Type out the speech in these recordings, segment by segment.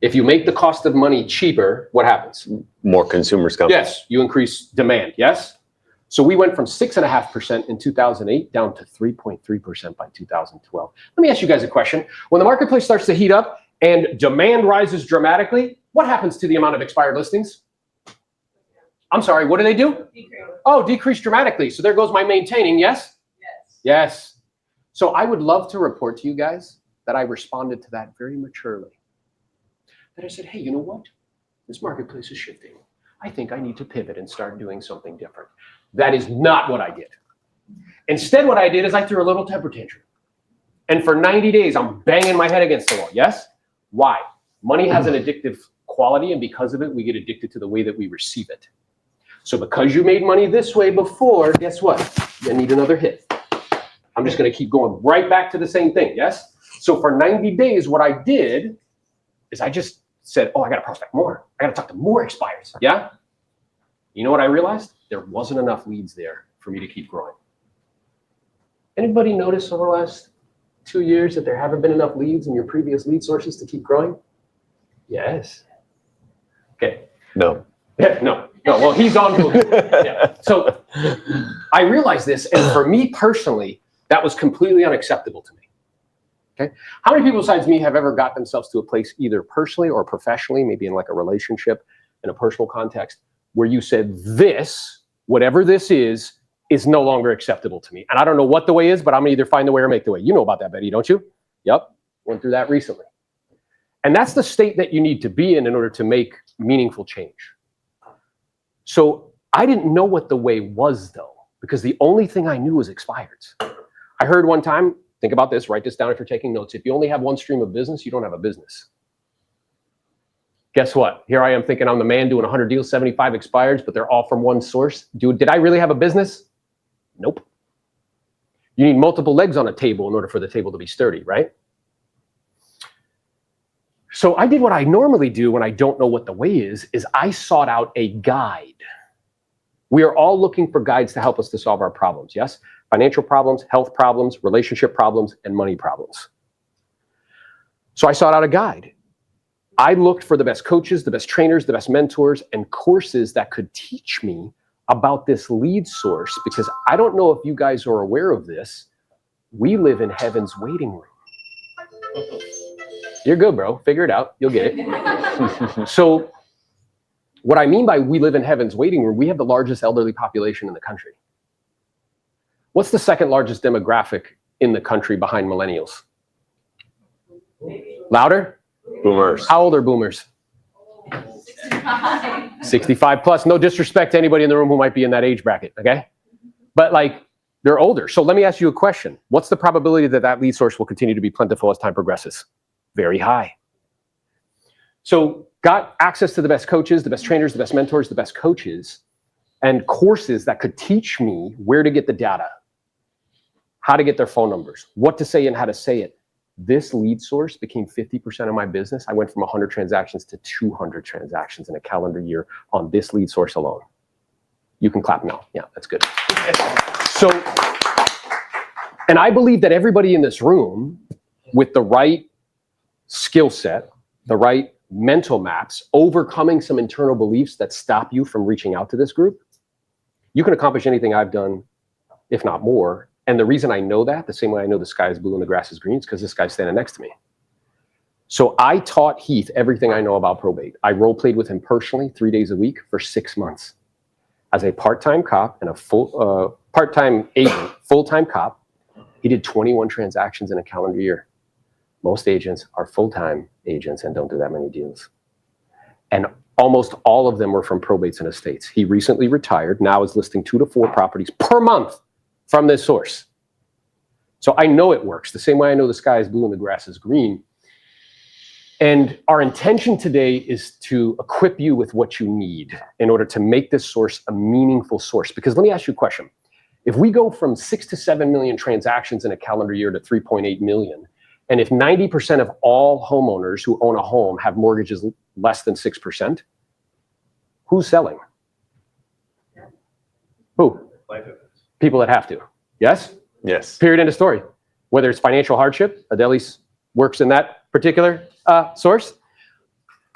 If you make the cost of money cheaper, what happens? More consumers come. Yes, you increase demand, yes? So we went from 6.5% in 2008 down to 3.3% by 2012. Let me ask you guys a question. When the marketplace starts to heat up and demand rises dramatically, what happens to the amount of expired listings? I'm sorry, what do they do? Decrease. Oh, decrease dramatically. So there goes my maintaining, yes? Yes. Yes. So I would love to report to you guys that I responded to that very maturely. That I said, hey, you know what? This marketplace is shifting. I think I need to pivot and start doing something different. That is not what I did. Instead, what I did is I threw a little temper tantrum. And for 90 days, I'm banging my head against the wall. Yes? Why? Money has an addictive quality, and because of it, we get addicted to the way that we receive it. So because you made money this way before, guess what? You need another hit. I'm just going to keep going right back to the same thing. Yes? So for 90 days, what I did is I just said, oh, I got to prospect more. I got to talk to more expires. Yeah? You know what I realized? There wasn't enough leads there for me to keep growing. Anybody notice over the last 2 years that there haven't been enough leads in your previous lead sources to keep growing? Yes. Okay. No. No. Well, he's on to it. Yeah. So I realized this, and for me personally, that was completely unacceptable to me. Okay. How many people besides me have ever got themselves to a place, either personally or professionally, maybe in like a relationship, in a personal context, where you said, this, whatever this is no longer acceptable to me. And I don't know what the way is, but I'm gonna either find the way or make the way. You know about that, Betty, don't you? Yep. Went through that recently. And that's the state that you need to be in order to make meaningful change. So I didn't know what the way was, though, because the only thing I knew was expireds. I heard one time, think about this, write this down if you're taking notes. If you only have one stream of business, you don't have a business. Guess what? Here I am thinking I'm the man doing 100 deals, 75 expireds, but they're all from one source. Dude, did I really have a business? Nope. You need multiple legs on a table in order for the table to be sturdy, right? So I did what I normally do when I don't know what the way is I sought out a guide. We are all looking for guides to help us to solve our problems, yes? Financial problems, health problems, relationship problems, and money problems. So I sought out a guide. I looked for the best coaches, the best trainers, the best mentors, and courses that could teach me about this lead source, because I don't know if you guys are aware of this. We live in heaven's waiting room. You're good, bro. Figure it out. You'll get it. So what I mean by we live in heaven's waiting room, we have the largest elderly population in the country. What's the second largest demographic in the country behind millennials? Louder? Boomers. How old are boomers? 65 plus. No disrespect to anybody in the room who might be in that age bracket, okay? But like, they're older. So let me ask you a question. What's the probability that that lead source will continue to be plentiful as time progresses? Very high. So got access to the best coaches, the best trainers, the best mentors, the best coaches, and courses that could teach me where to get the data, how to get their phone numbers, what to say and how to say it. This lead source became 50% of my business. I went from 100 transactions to 200 transactions in a calendar year on this lead source alone. You can clap now. Yeah, that's good. So, and I believe that everybody in this room with the right skill set, the right mental maps, overcoming some internal beliefs that stop you from reaching out to this group, you can accomplish anything I've done, if not more. And the reason I know that, the same way I know the sky is blue and the grass is green, is because this guy's standing next to me. So I taught Heath everything I know about probate. I role played with him personally 3 days a week for 6 months. As a part-time cop and a part-time agent, full-time cop, he did 21 transactions in a calendar year. Most agents are full-time agents and don't do that many deals. And almost all of them were from probates and estates. He recently retired, now is listing 2 to 4 properties per month from this source. So I know it works, the same way I know the sky is blue and the grass is green. And our intention today is to equip you with what you need in order to make this source a meaningful source. Because let me ask you a question. If we go from 6 to 7 million transactions in a calendar year to 3.8 million, and if 90% of all homeowners who own a home have mortgages less than 6%, who's selling? Who? People that have to. Yes? Yes. Period, end of story. Whether it's financial hardship, Adelis works in that particular source,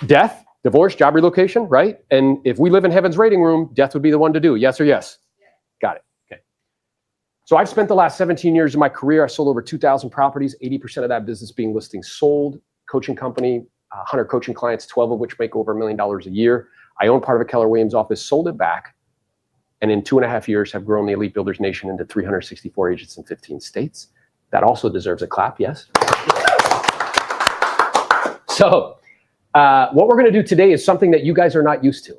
Death, divorce, job relocation, right? And if we live in heaven's rating room, death would be the one to do. Yes or yes? Yeah. Got it. Okay. So I've spent the last 17 years of my career. I sold over 2,000 properties, 80% of that business being listings sold. Coaching company, 100 coaching clients, 12 of which make over $1 million a year. I own part of a Keller Williams office, sold it back, and in 2.5 years have grown the Elite Builders Nation into 364 agents in 15 states. That also deserves a clap, yes? So what we're going to do today is something that you guys are not used to.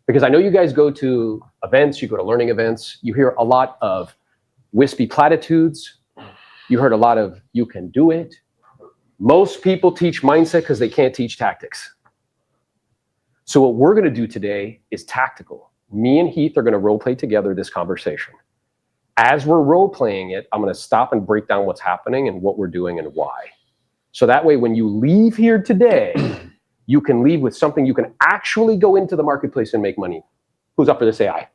Because I know you guys go to events, you go to learning events, you hear a lot of wispy platitudes. You heard a lot of, you can do it. Most people teach mindset because they can't teach tactics. So what we're going to do today is tactical. Me and Heath are going to role play together this conversation. As we're role playing it, I'm going to stop and break down what's happening and what we're doing and why. So that way, when you leave here today, you can leave with something you can actually go into the marketplace and make money. Who's up for this? Say aye.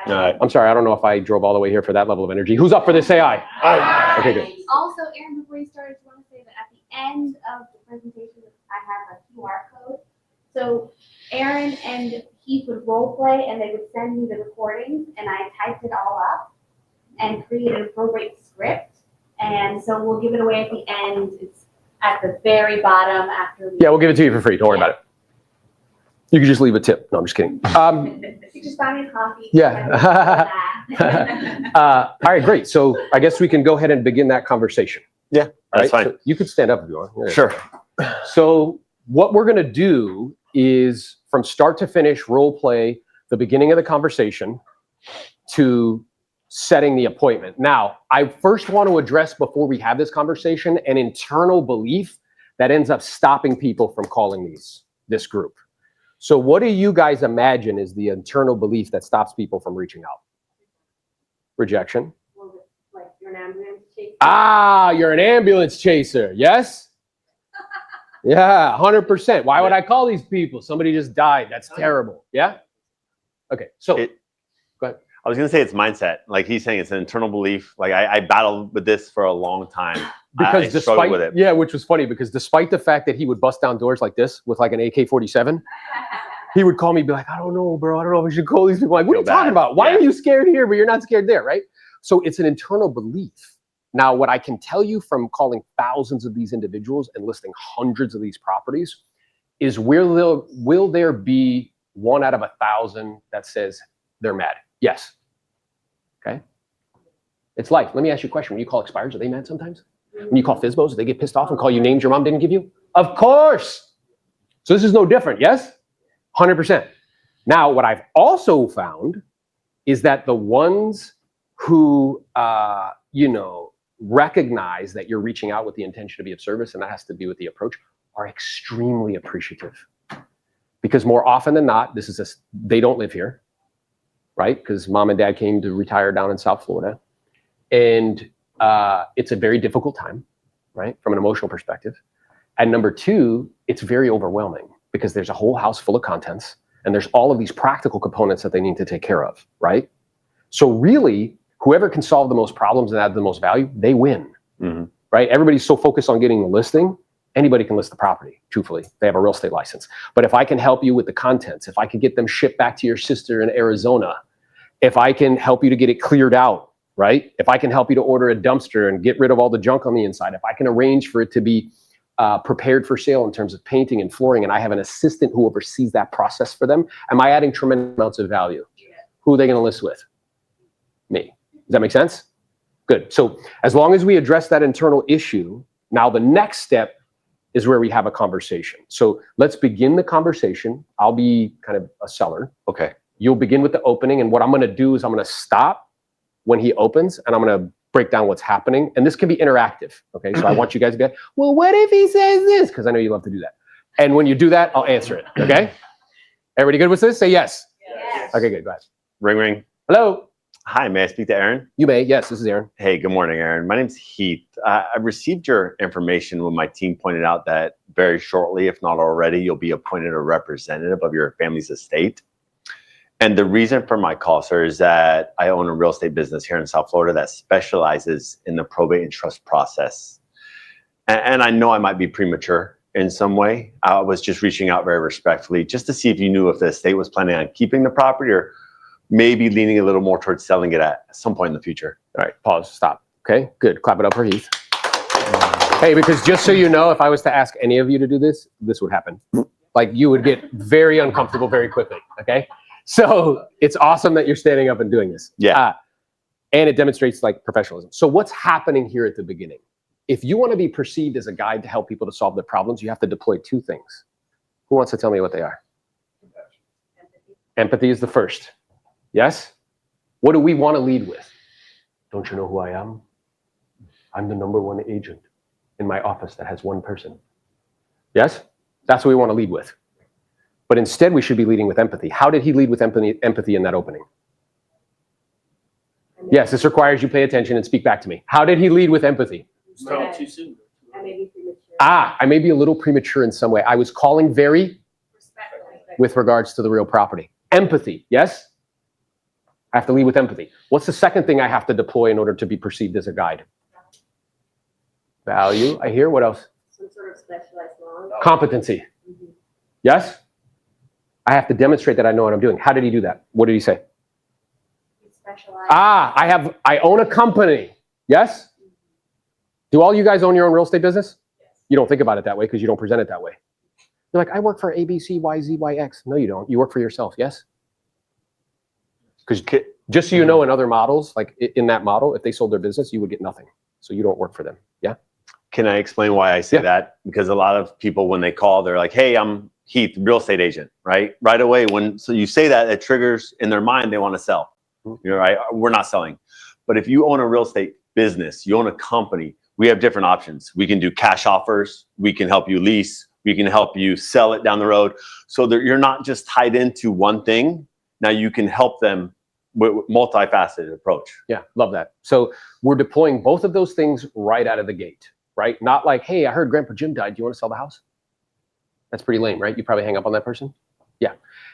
Aye. I'm sorry, I don't know if I drove all the way here for that level of energy. Who's up for this? Say aye. Aye. Okay, good. Also, Aaron, before you start, I just want to say that at the end of the presentation, I have a QR code. So Aaron and Heath would role play, and they would send me the recordings, and I typed it all up and created a probate script. And so we'll give it away at the end. It's at the very bottom after. Yeah, we'll give it to you for free. Don't worry about it. You can just leave a tip. No, I'm just kidding. You just buy me a coffee. Yeah. All right, great. So I guess we can go ahead and begin that conversation. Yeah, that's Right? fine. So you could stand up if you want. Yeah. Sure. So what we're going to do is from start to finish role play the beginning of the conversation to setting the appointment. Now, I first want to address before we have this conversation an internal belief that ends up stopping people from calling this group. So what do you guys imagine is the internal belief that stops people from reaching out? Rejection. Like you're an ambulance chaser. Ah, you're an ambulance chaser. Yes? Yeah, 100%. Why would I call these people? Somebody just died. That's terrible. Yeah? Okay, so go ahead. I was going to say it's mindset. Like he's saying, it's an internal belief. Like I battled with this for a long time. Because I struggled with it. Yeah, which was funny because despite the fact that he would bust down doors like this with like an AK-47, he would call me and be like, I don't know, bro. I don't know if we should call these people. Like, what are you talking about? Why are you scared here, but you're not scared there, right? So it's an internal belief. Now, what I can tell you from calling thousands of these individuals and listing hundreds of these properties is will there be 1 out of 1,000 that says they're mad? Yes. Okay. It's life. Let me ask you a question. When you call expireds, are they mad sometimes? When you call FSBOs, do they get pissed off and call you names your mom didn't give you? Of course. So this is no different. Yes? 100%. Now, what I've also found is that the ones who, recognize that you're reaching out with the intention to be of service, and that has to be with the approach, are extremely appreciative. Because more often than not, they don't live here, right? Because mom and dad came to retire down in South Florida. And it's a very difficult time, right? From an emotional perspective. And number two, it's very overwhelming because there's a whole house full of contents and there's all of these practical components that they need to take care of, right? So really, whoever can solve the most problems and add the most value, they win, right? Everybody's so focused on getting the listing. Anybody can list the property, truthfully. They have a real estate license. But if I can help you with the contents, if I can get them shipped back to your sister in Arizona, if I can help you to get it cleared out, right? If I can help you to order a dumpster and get rid of all the junk on the inside, if I can arrange for it to be prepared for sale in terms of painting and flooring, and I have an assistant who oversees that process for them, am I adding tremendous amounts of value? Who are they going to list with? Me. Does that make sense? Good. So as long as we address that internal issue, now the next step is where we have a conversation. So let's begin the conversation. I'll be kind of a seller. Okay. You'll begin with the opening, and what I'm going to do is I'm going to stop when he opens, and I'm going to break down what's happening. And this can be interactive, okay? So I want you guys to be like, well, what if he says this? Because I know you love to do that. And when you do that, I'll answer it, okay? Everybody good with this? Say yes. Yes. Okay, good. Go ahead. Ring, ring. Hello. Hi, may I speak to Aaron? You may. Yes, this is Aaron. Hey, good morning, Aaron. My name's Heath. I received your information when my team pointed out that very shortly, if not already, you'll be appointed a representative of your family's estate. And the reason for my call, sir, is that I own a real estate business here in South Florida that specializes in the probate and trust process. And I know I might be premature in some way. I was just reaching out very respectfully just to see if you knew if the estate was planning on keeping the property or maybe leaning a little more towards selling it at some point in the future. All right, pause, stop. Okay, good. Clap it up for Heath. Hey, because just so you know, if I was to ask any of you to do this, this would happen. Like you would get very uncomfortable very quickly, okay? So it's awesome that you're standing up and doing this. Yeah. And it demonstrates like professionalism. So what's happening here at the beginning? If you want to be perceived as a guide to help people to solve their problems, you have to deploy two things. Who wants to tell me what they are? Empathy is the first. Yes? What do we want to lead with? Don't you know who I am? I'm the #1 agent in my office that has one person. Yes? That's what we want to lead with. But instead, we should be leading with empathy. How did he lead with empathy in that opening? Yes, this requires you pay attention and speak back to me. How did he lead with empathy? Too soon. I may be premature. I may be a little premature in some way. I was calling very with regards to the real property. Empathy, yes? I have to lead with empathy. What's the second thing I have to deploy in order to be perceived as a guide? Value, I hear. What else? Some sort of specialized knowledge. Competency. Yes? I have to demonstrate that I know what I'm doing. How did he do that? What did he say? Specialized. I own a company. Yes? Do all you guys own your own real estate business? Yes. You don't think about it that way because you don't present it that way. You're like, I work for A, B, C, Y, Z, Y, X. No, you don't. You work for yourself. Yes? Because just so you know, in other models, like in that model, if they sold their business, you would get nothing. So you don't work for them. Yeah? Can I explain why I say that? Because a lot of people, when they call, they're like, hey, I'm Heath, real estate agent, right? Right away, so you say that, it triggers in their mind, they want to sell. You're right. We're not selling. But if you own a real estate business, you own a company, we have different options. We can do cash offers. We can help you lease. We can help you sell it down the road. So that you're not just tied into one thing. Now you can help them with multifaceted approach. Yeah, love that. So we're deploying both of those things right out of the gate, right? Not like, hey, I heard Grandpa Jim died. Do you want to sell the house? That's pretty lame, right? You probably hang up on that person. Yeah.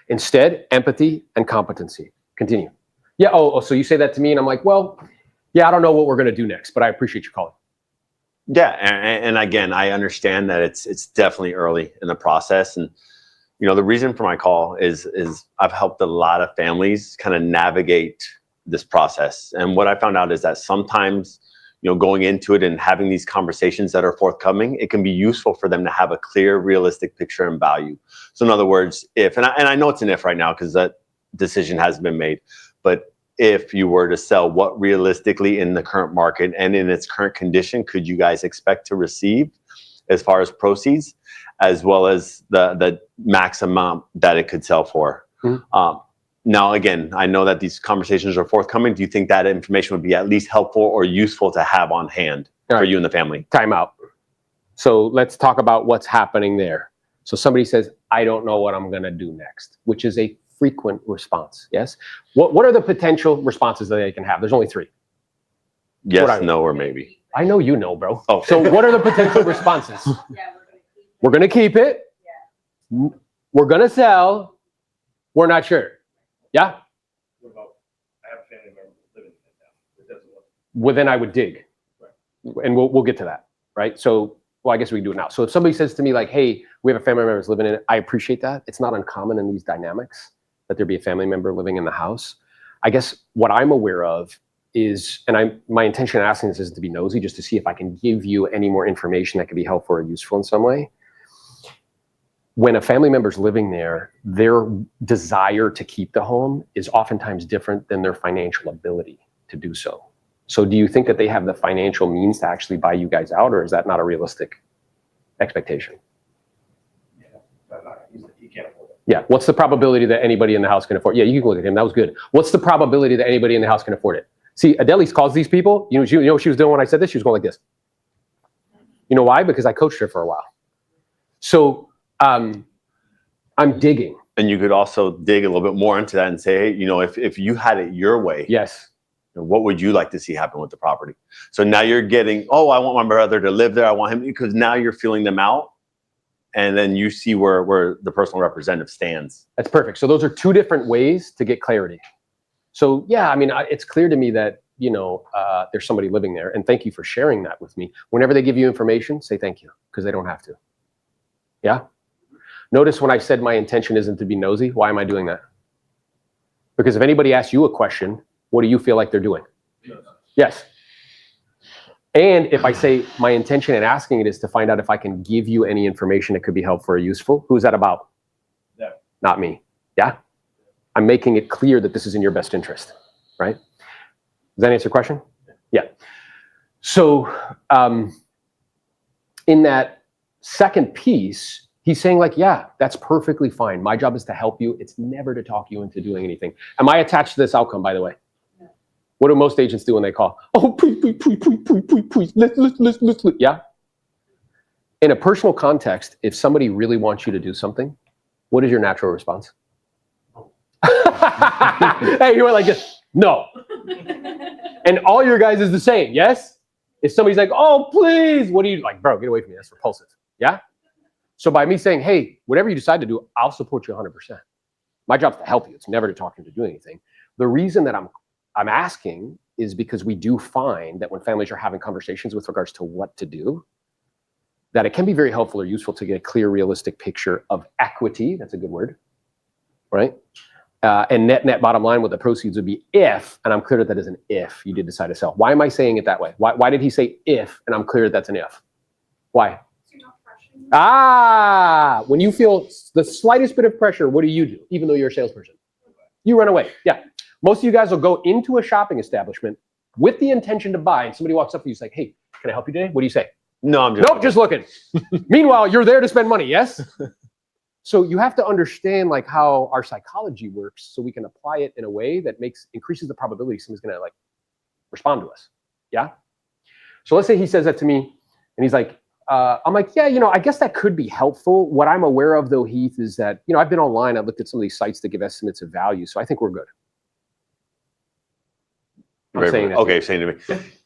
Instead, empathy and competency. Continue. Yeah. Oh, so you say that to me and I'm like, well, yeah, I don't know what we're going to do next, but I appreciate you calling. Yeah. And again, I understand that it's definitely early in the process. And, you know, the reason for my call is I've helped a lot of families kind of navigate this process. And what I found out is that sometimes, you know, going into it and having these conversations that are forthcoming, it can be useful for them to have a clear, realistic picture and value. So in other words, and I know it's an if right now because that decision hasn't been made, but if you were to sell, what realistically in the current market and in its current condition could you guys expect to receive as far as proceeds, as well as the max amount that it could sell for? Mm-hmm. Now, again, I know that these conversations are forthcoming. Do you think that information would be at least helpful or useful to have on hand for you and the family? Time out. So let's talk about what's happening there. So somebody says, I don't know what I'm going to do next, which is a frequent response. Yes. What are the potential responses that they can have? There's only 3. Yes, no, or maybe. I know you know, bro. Oh. So what are the potential responses? Yeah, we're going to keep it. Yeah. We're going to sell. We're not sure. Yeah? What about, I have a family member living in town. It doesn't work. Well, then I would dig. Right. And we'll get to that, right? So, well, I guess we can do it now. So if somebody says to me like, hey, we have a family member that's living in it, I appreciate that. It's not uncommon in these dynamics that there be a family member living in the house. I guess what I'm aware of is, and my intention in asking this isn't to be nosy, just to see if I can give you any more information that could be helpful or useful in some way. When a family member's living there, their desire to keep the home is oftentimes different than their financial ability to do so. So do you think that they have the financial means to actually buy you guys out, or is that not a realistic expectation? Yeah, but he can't afford it. Yeah. What's the probability that anybody in the house can afford it? Yeah, you can look at him. That was good. What's the probability that anybody in the house can afford it? See, Adelis calls these people. You know what she was doing when I said this? She was going like this. You know why? Because I coached her for a while. So I'm digging. And you could also dig a little bit more into that and say, hey, you know, if you had it your way, yes, what would you like to see happen with the property? So now you're getting, oh, I want my brother to live there. I want him, because now you're feeling them out. And then you see where the personal representative stands. That's perfect. So those are 2 different ways to get clarity. So yeah, I mean, it's clear to me that, you know, there's somebody living there, and thank you for sharing that with me. Whenever they give you information, say thank you, because they don't have to. Yeah? Notice when I said my intention isn't to be nosy, why am I doing that? Because if anybody asks you a question, what do you feel like they're doing? Yes. And if I say my intention in asking it is to find out if I can give you any information that could be helpful or useful, who's that about? Yeah. Not me. Yeah? I'm making it clear that this is in your best interest, right? Does that answer your question? Yeah. So in that second piece, he's saying like, yeah, that's perfectly fine. My job is to help you. It's never to talk you into doing anything. Am I attached to this outcome, by the way? No. What do most agents do when they call? Oh, please, let's. Yeah? In a personal context, if somebody really wants you to do something, what is your natural response? Hey, you went like this. No. And all your guys is the same, yes? If somebody's like, oh, please, what do you like? Bro, get away from me. That's repulsive. Yeah? So by me saying, hey, whatever you decide to do, I'll support you 100%. My job's to help you. It's never to talk you into doing anything. The reason that I'm asking is because we do find that when families are having conversations with regards to what to do, that it can be very helpful or useful to get a clear, realistic picture of equity. That's a good word, right? And net bottom line, what the proceeds would be if, and I'm clear that is an if you did decide to sell. Why am I saying it that way? Why did he say if, and I'm clear that that's an if? Why? When you feel the slightest bit of pressure, what do? Even though you're a salesperson, you run away. Yeah. Most of you guys will go into a shopping establishment with the intention to buy, and somebody walks up to you and like, hey, can I help you today? What do you say? No, I'm just nope, just looking. Meanwhile, you're there to spend money, yes? So you have to understand like how our psychology works so we can apply it in a way that increases the probability someone's gonna like respond to us. Yeah? So let's say he says that to me and he's like, I'm like, yeah, I guess that could be helpful. What I'm aware of though, Heath, is that, I've been online, I've looked at some of these sites that give estimates of value. So I think we're good. saying to me.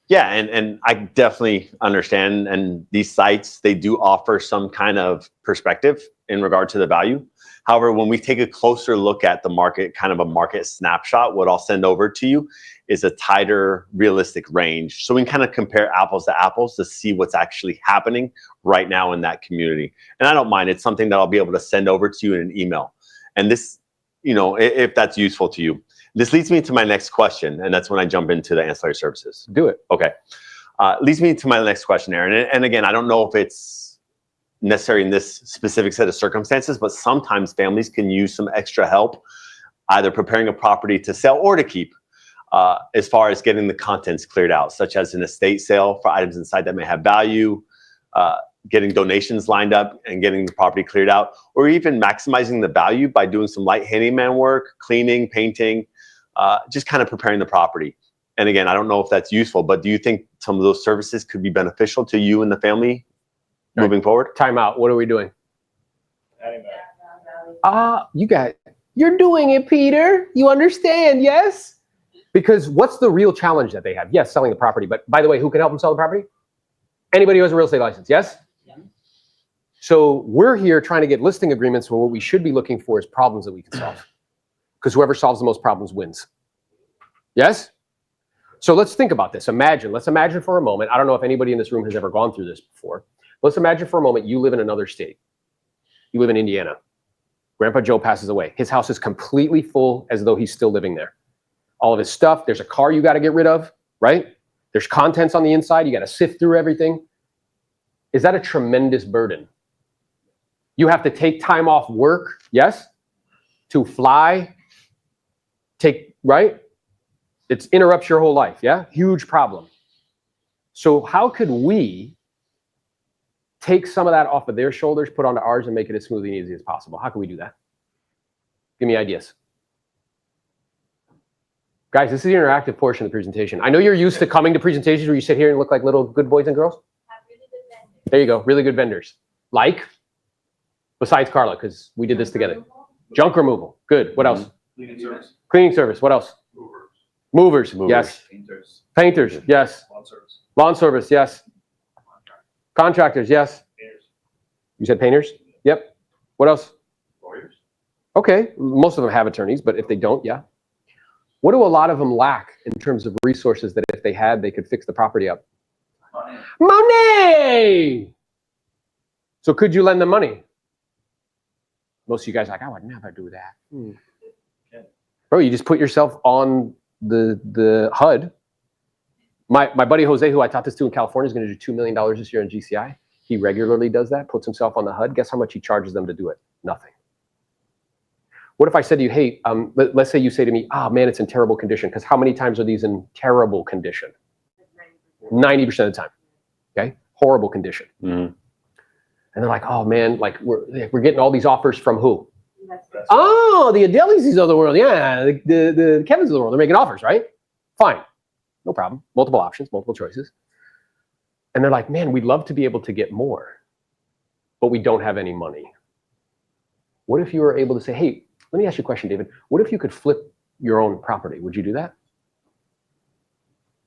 Yeah, and I definitely understand. And these sites, they do offer some kind of perspective in regard to the value. However, when we take a closer look at the market, kind of a market snapshot, what I'll send over to you is a tighter, realistic range. So we can kind of compare apples to apples to see what's actually happening right now in that community. And I don't mind. It's something that I'll be able to send over to you in an email. And this, if that's useful to you. This leads me to my next question, and that's when I jump into the ancillary services. Do it. Okay. Leads me to my next question, Aaron. And again, I don't know if it's necessary in this specific set of circumstances, but sometimes families can use some extra help, either preparing a property to sell or to keep, as far as getting the contents cleared out, such as an estate sale for items inside that may have value, getting donations lined up and getting the property cleared out, or even maximizing the value by doing some light handyman work, cleaning, painting, just kind of preparing the property. And again, I don't know if that's useful, but do you think some of those services could be beneficial to you and the family moving forward? Time out. What are we doing? Adding that. You're doing it, Peter. You understand, yes? Because what's the real challenge that they have? Yes, selling the property. But by the way, who can help them sell the property? Anybody who has a real estate license, yes? Yeah. So we're here trying to get listing agreements where what we should be looking for is problems that we can solve. Because whoever solves the most problems wins. Yes? So let's think about this. Let's imagine for a moment, I don't know if anybody in this room has ever gone through this before. Let's imagine for a moment you live in another state. You live in Indiana. Grandpa Joe passes away. His house is completely full as though he's still living there. All of his stuff, there's a car you got to get rid of, right? There's contents on the inside. You got to sift through everything. Is that a tremendous burden? You have to take time off work, yes? To fly, right? It interrupts your whole life, yeah? Huge problem. So how could we take some of that off of their shoulders, put onto ours, and make it as smooth and easy as possible? How can we do that? Give me ideas. Guys, this is the interactive portion of the presentation. I know you're used to coming to presentations where you sit here and look like little good boys and girls. Really good vendors. There you go, really good vendors. Like? Besides Carla, because we did this together. Junk removal, good. What else? Cleaning service. Cleaning service, what else? Movers, yes. Painters, yes. Lawn service, yes. Contractors, yes. Painters. You said painters? Yep. What else? Lawyers. Okay, most of them have attorneys, but if they don't, yeah. What do a lot of them lack in terms of resources that if they had, they could fix the property up? Money. Money! So could you lend them money? Most of you guys are like, I would never do that. Okay. Bro, you just put yourself on the HUD. My buddy Jose, who I taught this to in California, is going to do $2 million this year in GCI. He regularly does that, puts himself on the HUD. Guess how much he charges them to do it? Nothing. What if I said to you, hey, let's say you say to me, man, it's in terrible condition. Because how many times are these in terrible condition? 90% of the time. Okay? Horrible condition. Mhm. And they're like, oh man, like we're getting all these offers from who? Investors. Oh, the Adelies of the world. Yeah, the Kevins of the world. They're making offers, right? Fine. No problem. Multiple options, multiple choices. And they're like, man, we'd love to be able to get more, but we don't have any money. What if you were able to say, hey, let me ask you a question, David. What if you could flip your own property? Would you do that?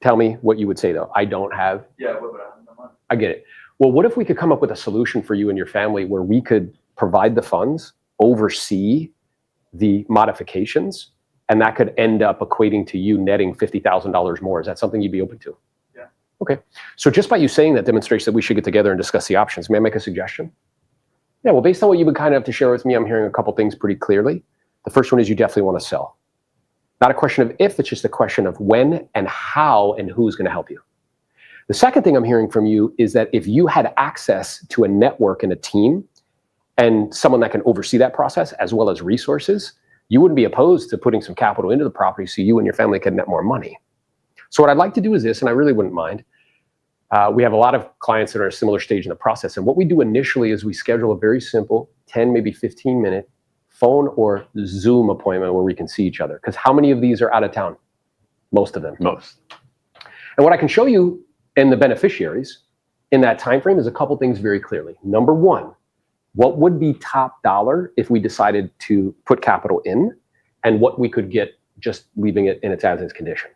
Tell me what you would say, though. I don't have. Yeah, what about the money? I get it. Well, what if we could come up with a solution for you and your family where we could provide the funds, oversee the modifications, and that could end up equating to you netting $50,000 more? Is that something you'd be open to? Yeah. Okay. So just by you saying that demonstrates that we should get together and discuss the options. May I make a suggestion? Yeah, well, based on what you've been kind enough to share with me, I'm hearing a couple things pretty clearly. The first one is you definitely want to sell. Not a question of if, it's just a question of when and how and who's going to help you. The second thing I'm hearing from you is that if you had access to a network and a team and someone that can oversee that process as well as resources, you wouldn't be opposed to putting some capital into the property so you and your family can net more money. So what I'd like to do is this, and I really wouldn't mind. We have a lot of clients that are at a similar stage in the process. And what we do initially is we schedule a very simple 10, maybe 15-minute phone or Zoom appointment where we can see each other. Because how many of these are out of town? Most of them. Most. And what I can show you and the beneficiaries in that time frame is a couple things very clearly. Number one, what would be top dollar if we decided to put capital in, and what we could get just leaving it in its as-is condition.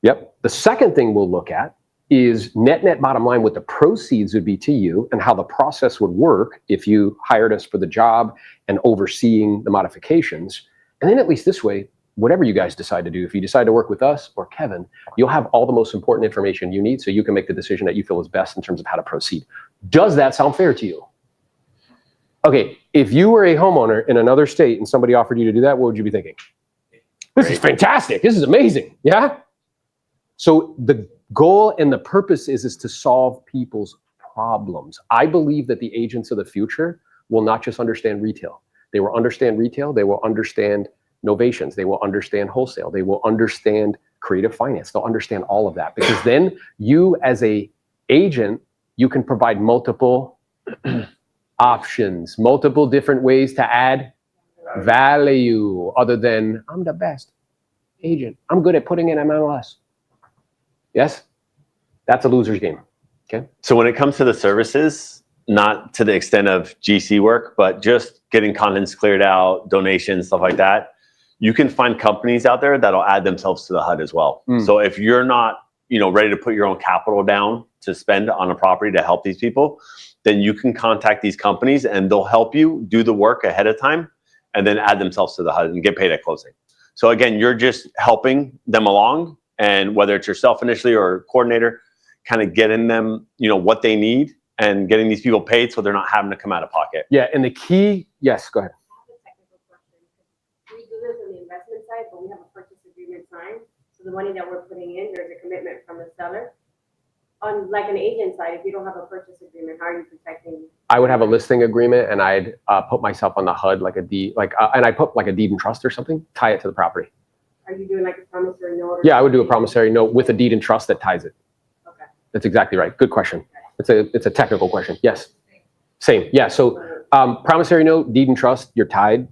Yep. The second thing we'll look at is net bottom line, what the proceeds would be to you and how the process would work if you hired us for the job and overseeing the modifications. And then at least this way, whatever you guys decide to do, if you decide to work with us or Kevin, you'll have all the most important information you need so you can make the decision that you feel is best in terms of how to proceed. Does that sound fair to you? Okay, if you were a homeowner in another state and somebody offered you to do that, what would you be thinking? This is fantastic. This is amazing. Yeah? So the goal and the purpose is to solve people's problems. I believe that the agents of the future will not just understand retail. They will understand retail. They will understand novations. They will understand wholesale. They will understand creative finance. They'll understand all of that, because then you as a agent, you can provide multiple options, multiple different ways to add value other than I'm the best agent. I'm good at putting in MLS. Yes? That's a loser's game. Okay. So when it comes to the services, not to the extent of GC work, but just getting contents cleared out, donations, stuff like that, you can find companies out there that'll add themselves to the HUD as well. So if you're not, ready to put your own capital down to spend on a property to help these people, then you can contact these companies and they'll help you do the work ahead of time and then add themselves to the HUD and get paid at closing. So again, you're just helping them along, and whether it's yourself initially or a coordinator, kind of getting them, what they need and getting these people paid so they're not having to come out of pocket. Yeah, and the key, yes, go ahead. I have a technical question. We do this on the investment side, but we have a purchase agreement signed. So the money that we're putting in, there's a commitment from the seller. On like an agent side, if you don't have a purchase agreement, how are you protecting? I would have a listing agreement, and I'd put myself on the HUD like a deed, and I put like a deed in trust or something, tie it to the property. Are you doing like a promissory note? Yeah, I would do a promissory note with a deed in trust that ties it. Okay. That's exactly right. Good question. It's a technical question. Yes. Same. Yeah. So promissory note, deed in trust, you're tied.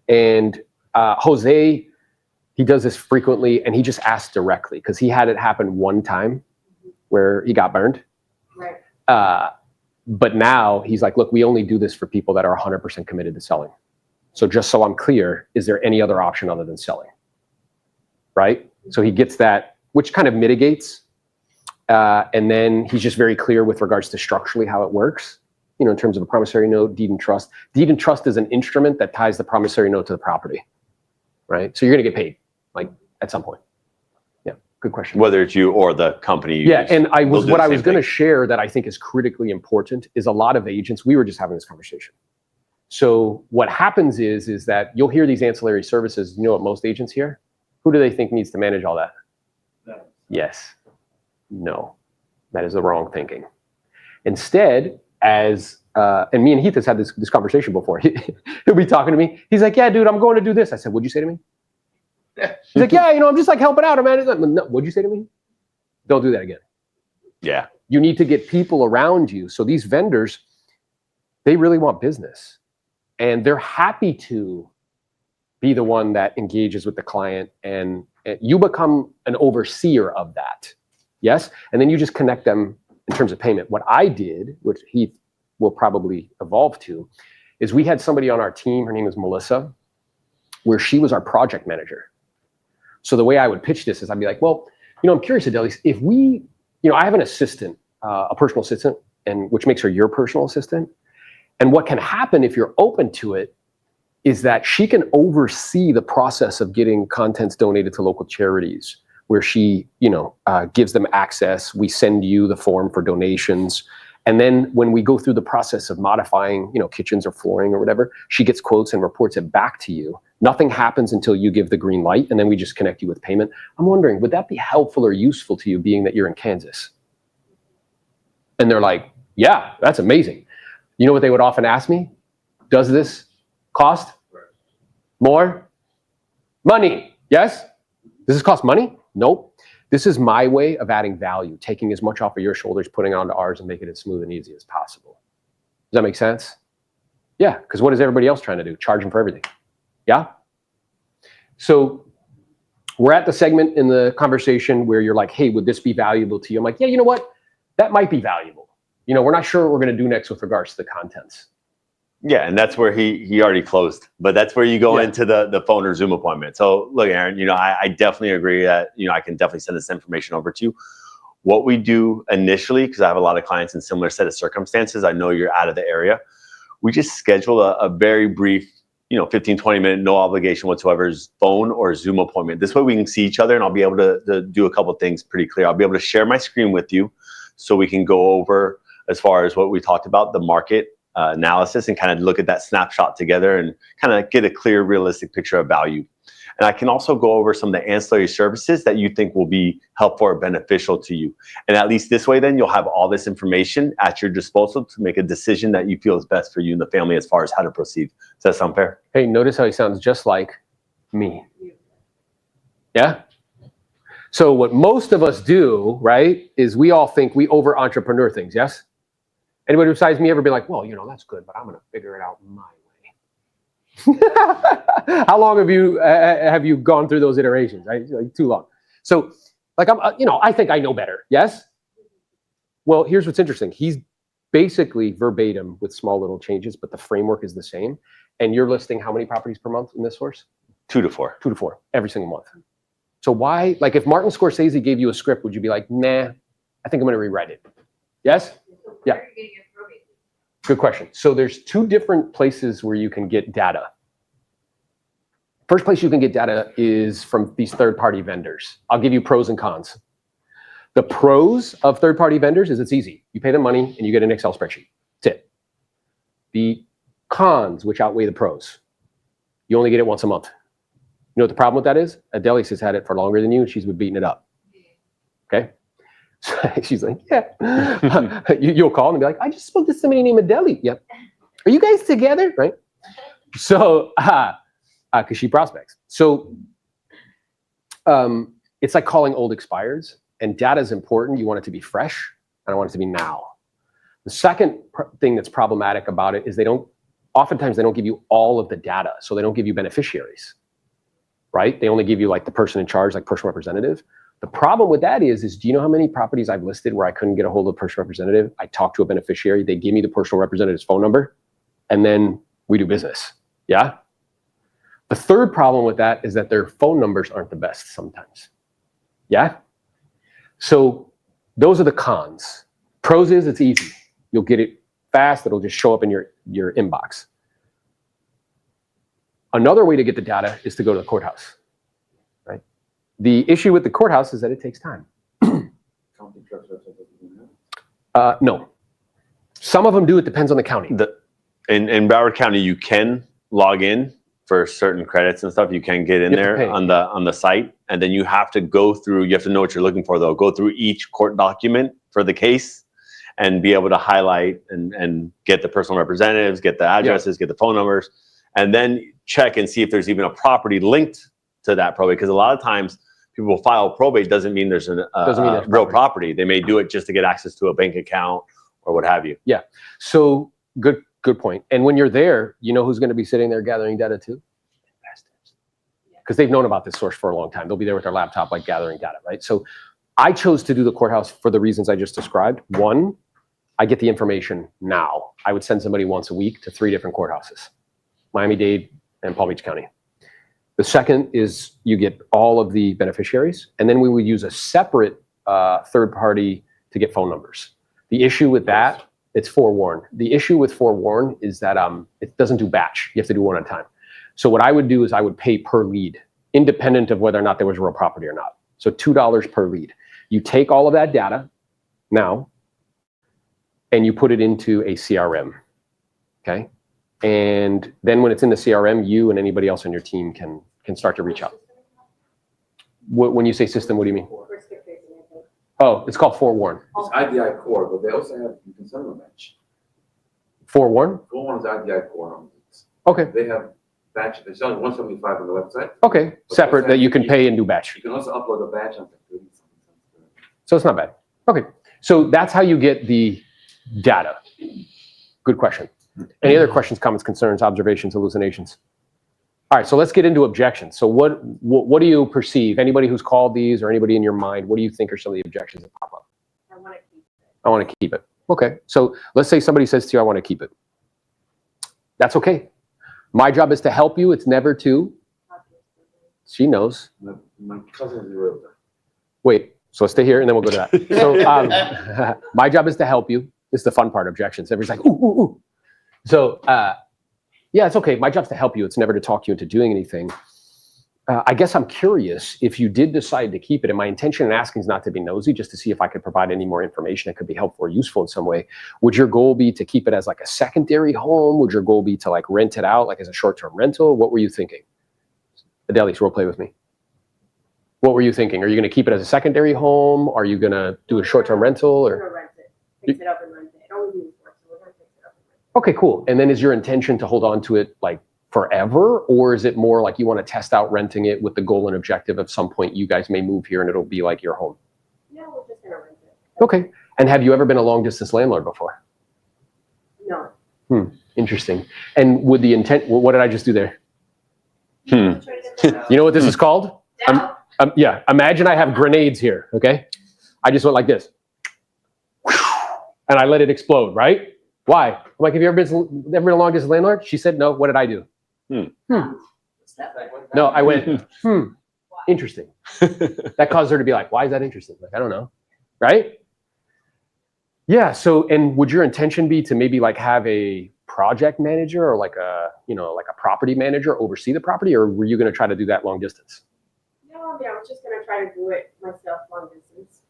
And Jose, he does this frequently, and he just asks directly because he had it happen one time where he got burned. Right. But now he's like, look, we only do this for people that are 100% committed to selling. So just so I'm clear, is there any other option other than selling? Right? So he gets that, which kind of mitigates. And then he's just very clear with regards to structurally how it works, in terms of a promissory note, deed in trust. Deed in trust is an instrument that ties the promissory note to the property, right? So you're going to get paid, like, at some point. Yeah, good question. Whether it's you or the company you use, and they'll do what the I was same going to thing. share that I think is critically important is a lot of agents, we were just having this conversation. So what happens is that you'll hear these ancillary services. You know what most agents hear? Who do they think needs to manage all that? No. Yes. No. That is the wrong thinking. Instead, as and me and Heath has had this conversation before. He'll be talking to me. He's like, "Yeah, dude, I'm going to do this." I said, "What'd you say to me?" He's like, "Yeah, I'm just like helping out. No, what'd you say to me?" Don't do that again. Yeah. You need to get people around you. So these vendors, they really want business, and they're happy to be the one that engages with the client, and you become an overseer of that. Yes, and then you just connect them in terms of payment. What I did, which Heath will probably evolve to, is we had somebody on our team, her name is Melissa, where she was our project manager. So the way I would pitch this is I'd be like, well, I'm curious, Adelis, if we, I have an assistant, a personal assistant, and which makes her your personal assistant. And what can happen if you're open to it is that she can oversee the process of getting contents donated to local charities, where she, gives them access. We send you the form for donations. And then when we go through the process of modifying, kitchens or flooring or whatever, she gets quotes and reports it back to you. Nothing happens until you give the green light, and then we just connect you with payment. I'm wondering, would that be helpful or useful to you, being that you're in Kansas? And they're like, yeah, that's amazing. You know what they would often ask me? Does this cost more money? Yes? Does this cost money? Nope. This is my way of adding value, taking as much off of your shoulders, putting it onto ours, and making it smooth and easy as possible. Does that make sense? Yeah, because what is everybody else trying to do? Charging for everything. Yeah? So we're at the segment in the conversation where you're like, hey, would this be valuable to you? I'm like, yeah, you know what? That might be valuable. We're not sure what we're going to do next with regards to the contents. Yeah, and that's where he already closed. But that's where you go into the phone or Zoom appointment. So look, Aaron, I definitely agree that, I can definitely send this information over to you. What we do initially, because I have a lot of clients in similar set of circumstances, I know you're out of the area, we just schedule a very brief, 15, 20 minute, no obligation whatsoever, phone or Zoom appointment. This way we can see each other, and I'll be able to do a couple of things pretty clear. I'll be able to share my screen with you so we can go over, as far as what we talked about, the market analysis, and kind of look at that snapshot together and kind of get a clear, realistic picture of value. And I can also go over some of the ancillary services that you think will be helpful or beneficial to you. And at least this way, then you'll have all this information at your disposal to make a decision that you feel is best for you and the family as far as how to proceed. Does that sound fair? Hey, notice how he sounds just like me. Yeah? So what most of us do, right, is we all think we over-entrepreneur things, yes? Anybody besides me ever be like, well, that's good, but I'm going to figure it out my way? How long have you gone through those iterations? Right? Like, too long. So, I think I know better. Yes. Well, here's what's interesting. He's basically verbatim with small little changes, but the framework is the same. And you're listing how many properties per month in this source? 2 to 4. 2 to 4 every single month. So why? Like, if Martin Scorsese gave you a script, would you be like, nah, I think I'm going to rewrite it? Yes. Yeah. Good question. So there's 2 different places where you can get data. First place you can get data is from these third-party vendors. I'll give you pros and cons. The pros of third-party vendors is it's easy. You pay them money and you get an Excel spreadsheet. That's it. The cons, which outweigh the pros, you only get it once a month. You know what the problem with that is? Adelis has had it for longer than you, and she's been beating it up. Okay? She's like, yeah. You'll call and be like, I just spoke to somebody named Adeli. Yep. Are you guys together? Right? So, because she prospects. So, it's like calling old expireds, and data is important. You want it to be fresh, and I want it to be now. The second thing that's problematic about it is oftentimes they don't give you all of the data. So they don't give you beneficiaries, right? They only give you like the person in charge, like personal representative. The problem with that is do you know how many properties I've listed where I couldn't get a hold of a personal representative? I talked to a beneficiary, they give me the personal representative's phone number, and then we do business. Yeah? The third problem with that is that their phone numbers aren't the best sometimes. Yeah? So those are the cons. Pros is it's easy. You'll get it fast. It'll just show up in your inbox. Another way to get the data is to go to the courthouse. The issue with the courthouse is that it takes time. No. Some of them do. It depends on the county. In Broward County, you can log in for certain credits and stuff. You can get in You have to there pay. on the site, and then you have to go through. You have to know what you're looking for, though. Go through each court document for the case, and be able to highlight and get the personal representatives, get the addresses, get the phone numbers, and then check and see if there's even a property linked to that probate. Because a lot of times people file probate doesn't mean there's a there's real property. They may do it just to get access to a bank account or what have you. So good point. And when you're there, you know who's going to be sitting there gathering data too? Investors. Because they've known about this source for a long time. They'll be there with their laptop, like gathering data, right? So I chose to do the courthouse for the reasons I just described. One, I get the information now. I would send somebody once a week to 3 different courthouses, Miami-Dade and Palm Beach County. The second is you get all of the beneficiaries, and then we would use a separate third party to get phone numbers. The issue with that, it's forewarned. The issue with forewarned is that it doesn't do batch. You have to do one at a time. So what I would do is I would pay per lead, independent of whether or not there was real property or not. So $2 per lead. You take all of that data now, and you put it into a CRM, okay? And then when it's in the CRM, you and anybody else on your team can start to reach out. When you say system, what do you mean? We're skip tracing, I think. Oh, it's called forewarn. It's IDI core, but they also have, you can send them a batch. Forewarn? Core is IDI core. Okay, They have batch, they're selling 175 on the website. okay. Separate that you can pay and do batch. You can also upload a batch on 30 something. So it's not bad. Okay, so that's how you get the data. Good question. Any other questions, comments, concerns, observations, hallucinations? All right, so let's get into objections. So what do you perceive? Anybody who's called these or anybody in your mind, what do you think are some of the objections that pop up? I want to keep it. I want to keep it. Okay, so let's say somebody says to you, I want to keep it. That's okay. My job is to help you. It's never to. She knows. My cousin is a realtor. Wait, so let's stay here and then we'll go to that. So my job is to help you. This is the fun part, objections. Everybody's like, ooh, ooh, ooh. So yeah, it's okay. My job's to help you. It's never to talk you into doing anything. I guess I'm curious if you did decide to keep it, and my intention in asking is not to be nosy, just to see if I could provide any more information that could be helpful or useful in some way. Would your goal be to keep it as like a secondary home? Would your goal be to like rent it out like as a short-term rental? What were you thinking? Adelis, role play with me. What were you thinking? Are you going to keep it as a secondary home? Are you going to do a short-term rental? We're Or gonna rent it, fix it up and rent it. It only means work, so we're gonna fix it up and rent it. okay, cool. And then is your intention to hold on to it like forever, or is it more like you want to test out renting it with the goal and objective of some point you guys may move here and it'll be like your home? No, we're just gonna rent it. Okay. And have you ever been a long distance landlord before? No. Interesting. And would the intent, what did I just do there? You know what this is called? Down. Yeah, imagine I have grenades here, okay? I just went like this. And I let it explode, right? Why? I'm like, have you ever been a long distance landlord? She said no. What did I do? No, I went, interesting. That caused her to be like, why is that interesting? Like, I don't know, right? Yeah, so, and would your intention be to maybe like have a project manager or like a, like a property manager oversee the property, or were you going to try to do that long distance? No, I mean, I was just gonna try to do it myself long distance.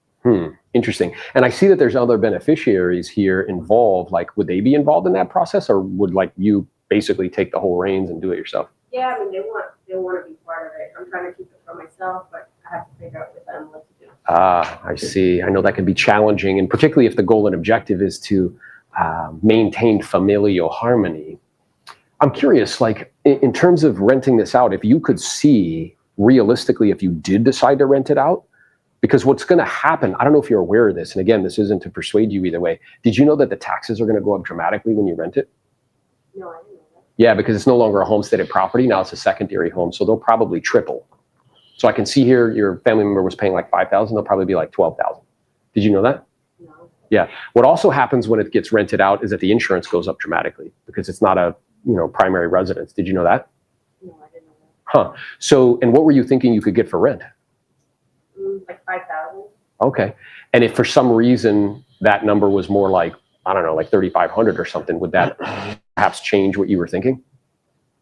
Interesting. And I see that there's other beneficiaries here involved. Like, would they be involved in that process, or would like you basically take the whole reins and do it yourself? Yeah, I mean, they want to be part of it. I'm trying to keep it for myself, but I have to figure out with them what to do. I see. I know that can be challenging, and particularly if the goal and objective is to maintain familial harmony. I'm curious, like in terms of renting this out, if you could see realistically if you did decide to rent it out, because what's going to happen, I don't know if you're aware of this, and again, this isn't to persuade you either way. Did you know that the taxes are going to go up dramatically when you rent it? No, I didn't know that. Yeah, because it's no longer a homesteaded property. Now it's a secondary home, so they'll probably triple. So I can see here your family member was paying like $5,000. They'll probably be like $12,000. Did you know that? No. Yeah. What also happens when it gets rented out is that the insurance goes up dramatically because it's not a primary residence. Did you know that? No, I didn't know that. Huh. So, and what were you thinking you could get for rent? Like 5,000. Okay. And if for some reason that number was more like, I don't know, like 3,500 or something, would that perhaps change what you were thinking?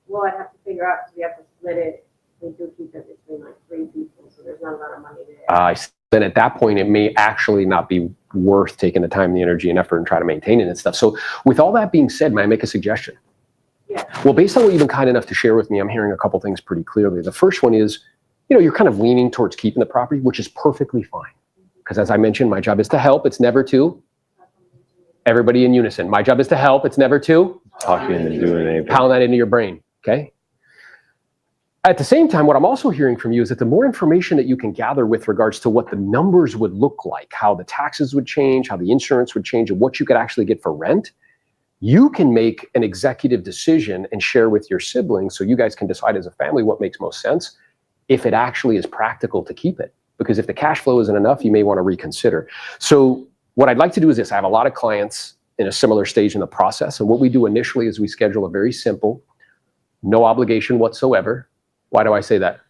Well, I'd have to figure out because we have to split it we do keep it between like 3 people, so there's not a lot of money there. Then at that point, it may actually not be worth taking the time, the energy, and effort and try to maintain it and stuff. So with all that being said, may I make a suggestion? Yeah. Well, based on what you've been kind enough to share with me, I'm hearing a couple things pretty clearly. The first one is, you know, you're kind of leaning towards keeping the property, which is perfectly fine. Because as I mentioned, my job is to help. It's never to. Everybody in unison. My job is to help. It's never to. Talking and doing anything. Pound that into your brain, okay? At the same time, what I'm also hearing from you is that the more information that you can gather with regards to what the numbers would look like, how the taxes would change, how the insurance would change, and what you could actually get for rent, you can make an executive decision and share with your siblings so you guys can decide as a family what makes most sense, if it actually is practical to keep it. Because if the cash flow isn't enough, you may want to reconsider. So what I'd like to do is this. I have a lot of clients in a similar stage in the process. And what we do initially is we schedule a very simple, no obligation whatsoever. Why do I say that?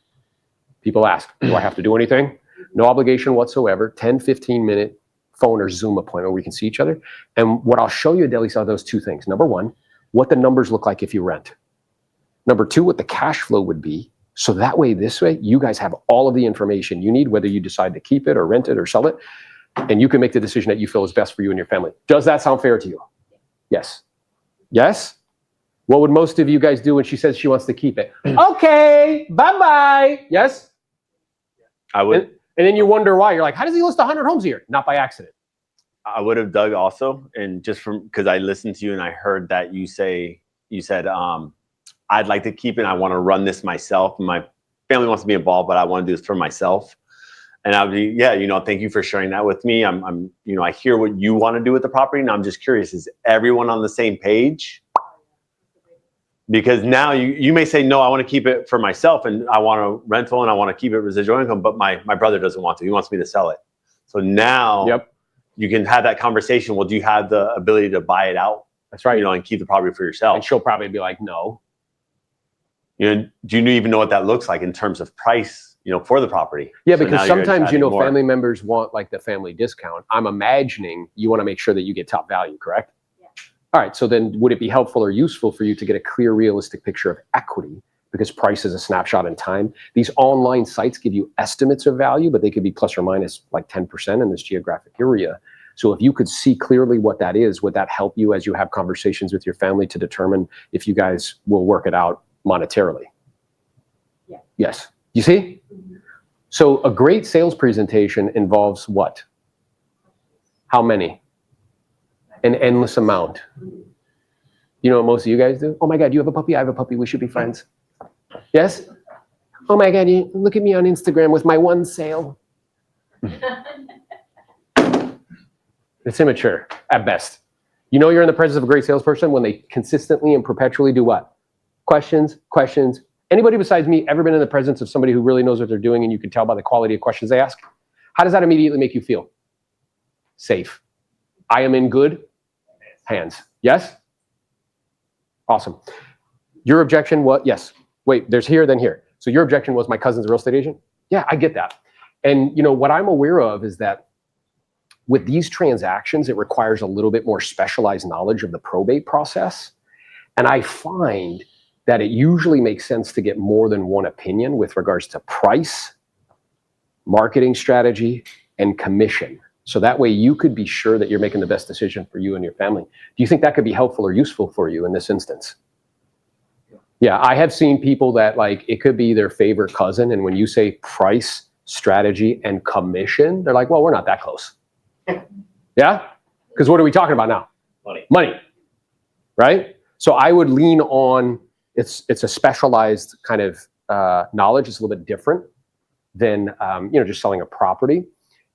People ask, do I have to do anything? No obligation whatsoever, 10, 15-minute phone or Zoom appointment where we can see each other. And what I'll show you, Deli, are those two things. Number one, what the numbers look like if you rent. Number two, what the cash flow would be. So that way, this way, you guys have all of the information you need, whether you decide to keep it or rent it or sell it. And you can make the decision that you feel is best for you and your family. Does that sound fair to you? Yes. Yes? What would most of you guys do when she says she wants to keep it? Okay, bye-bye. Yes? I would. And then you wonder why. You're like, how does he list 100 homes a year? Not by accident. I would have dug also, and just from because I listened to you and I heard that you said I'd like to keep it. I want to run this myself. My family wants to be involved, but I want to do this for myself. And I would be, yeah, you know, thank you for sharing that with me. I'm, you know, I hear what you want to do with the property, and I'm just curious: is everyone on the same page? Because now you may say, no, I want to keep it for myself, and I want a rental, and I want to keep it residual income. But my brother doesn't want to. He wants me to sell it. So now, Yep, you can have that conversation. Well, do you have the ability to buy it out? that's right. You know, and keep the property for yourself. And she'll probably be like, no. You know, do you even know what that looks like in terms of price, you know, for the property? Yeah, So because now you're sometimes, you know, adding more. family members want like the family discount. I'm imagining you want to make sure that you get top value, correct? Yeah. All right, so then would it be helpful or useful for you to get a clear, realistic picture of equity? Because price is a snapshot in time. These online sites give you estimates of value, but they could be plus or minus like 10% in this geographic area. So if you could see clearly what that is, would that help you as you have conversations with your family to determine if you guys will work it out monetarily? Yeah. Yes. You see? Mhm. So a great sales presentation involves what? How many? An endless amount. You know what most of you guys do? Oh my God, you have a puppy, I have a puppy, we should be friends. Yes? Oh my God, you look at me on Instagram with my one sale. It's immature at best. You know you're in the presence of a great salesperson when they consistently and perpetually do what? Questions, questions. Anybody besides me ever been in the presence of somebody who really knows what they're doing and you can tell by the quality of questions they ask? How does that immediately make you feel? Safe. I am in good hands. Yes? Awesome. Your objection, what? Yes. Wait, there's here, then here. So your objection was my cousin's a real estate agent? Yeah, I get that. And you know what I'm aware of is that with these transactions, it requires a little bit more specialized knowledge of the probate process. And I find that it usually makes sense to get more than one opinion with regards to price, marketing strategy, and commission. So that way you could be sure that you're making the best decision for you and your family. Do you think that could be helpful or useful for you in this instance? Yeah, I have seen people that like, it could be their favorite cousin. And when you say price, strategy, and commission, they're like, well, we're not that close. Yeah? Because what are we talking about now? Money, right? So I would lean on, it's a specialized kind of knowledge. It's a little bit different than just selling a property.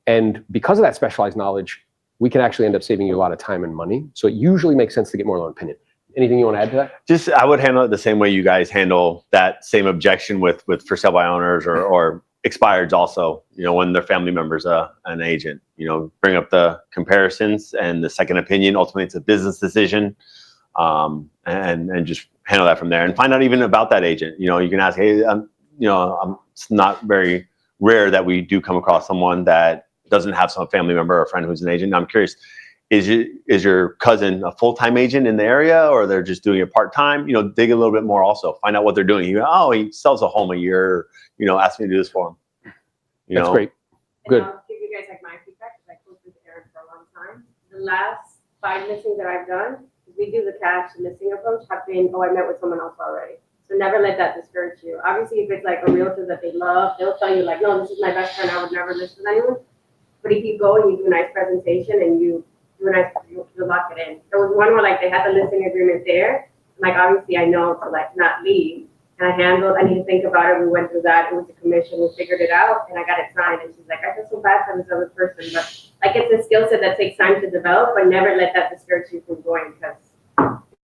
And because of that specialized knowledge, we can actually end up saving you a lot of time and money. So it usually makes sense to get more than one opinion. Anything you want to add to that? Just, I would handle it the same way you guys handle that same objection with for sale by owners or expireds also, you know, when their family member's an agent, you know, bring up the comparisons and the second opinion. Ultimately, it's a business decision, and just handle that from there and find out even about that agent. You know, you can ask, hey, it's not very rare that we do come across someone that doesn't have some family member or friend who's an agent. I'm curious, is your cousin a full-time agent in the area, or they're just doing it part-time? You know, dig a little bit more also. Find out what they're doing. You go, oh, he sells a home a year. You know, ask me to do this for him. That's great. Good. And I'll give you guys like my feedback because I closed with Aaron for a long time. The last 5 listings that I've done, we do the cash listing approach, have been, oh, I met with someone else already. So never let that discourage you. Obviously, if it's like a realtor that they love, they'll tell you like, no, this is my best friend, I would never list with anyone. But if you go and you do a nice presentation and you do a nice, you lock it in. There was one where like they had the listing agreement there. Like obviously I know to like not leave. And I need to think about it. We went through that. It was a commission. We figured it out and I got it signed. And she's like, I feel so bad for this other person. But like it's a skill set that takes time to develop, but never let that discourage you from going because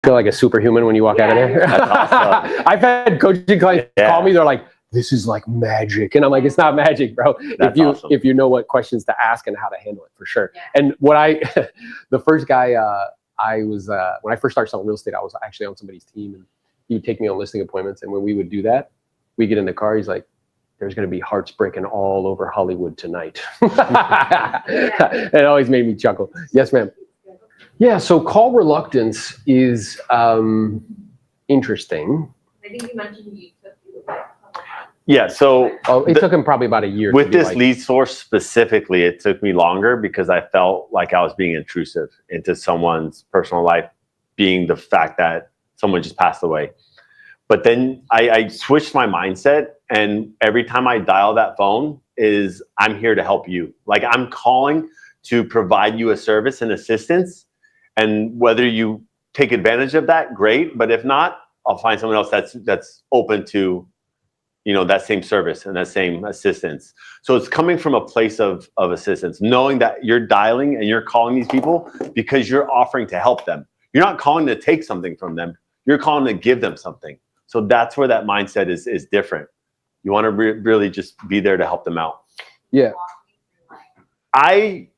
Feel like a superhuman when you walk out of there. That's awesome. I've had coaching clients call me. They're like, "This is like magic," and I'm like, "It's not magic, bro. If you know what questions to ask and how to handle it, for sure." Yeah. And the first guy I was when I first started selling real estate, I was actually on somebody's team, and he would take me on listing appointments. And when we would do that, we get in the car. He's like, "There's going to be hearts breaking all over Hollywood tonight." It always made me chuckle. Yes, ma'am. Yeah, so call reluctance is interesting. I think you mentioned you took you like a couple months. Yeah, so It took him probably about a year. with to be this like, lead source specifically, it took me longer because I felt like I was being intrusive into someone's personal life, being the fact that someone just passed away. But then I switched my mindset, and every time I dial that phone is, I'm here to help you. Like I'm calling to provide you a service and assistance. And whether you take advantage of that, great. But if not, I'll find someone else that's open to, you know, that same service and that same assistance. So it's coming from a place of assistance, knowing that you're dialing and you're calling these people because you're offering to help them. You're not calling to take something from them. You're calling to give them something. So that's where that mindset is different. You want to really just be there to help them out. Yeah. I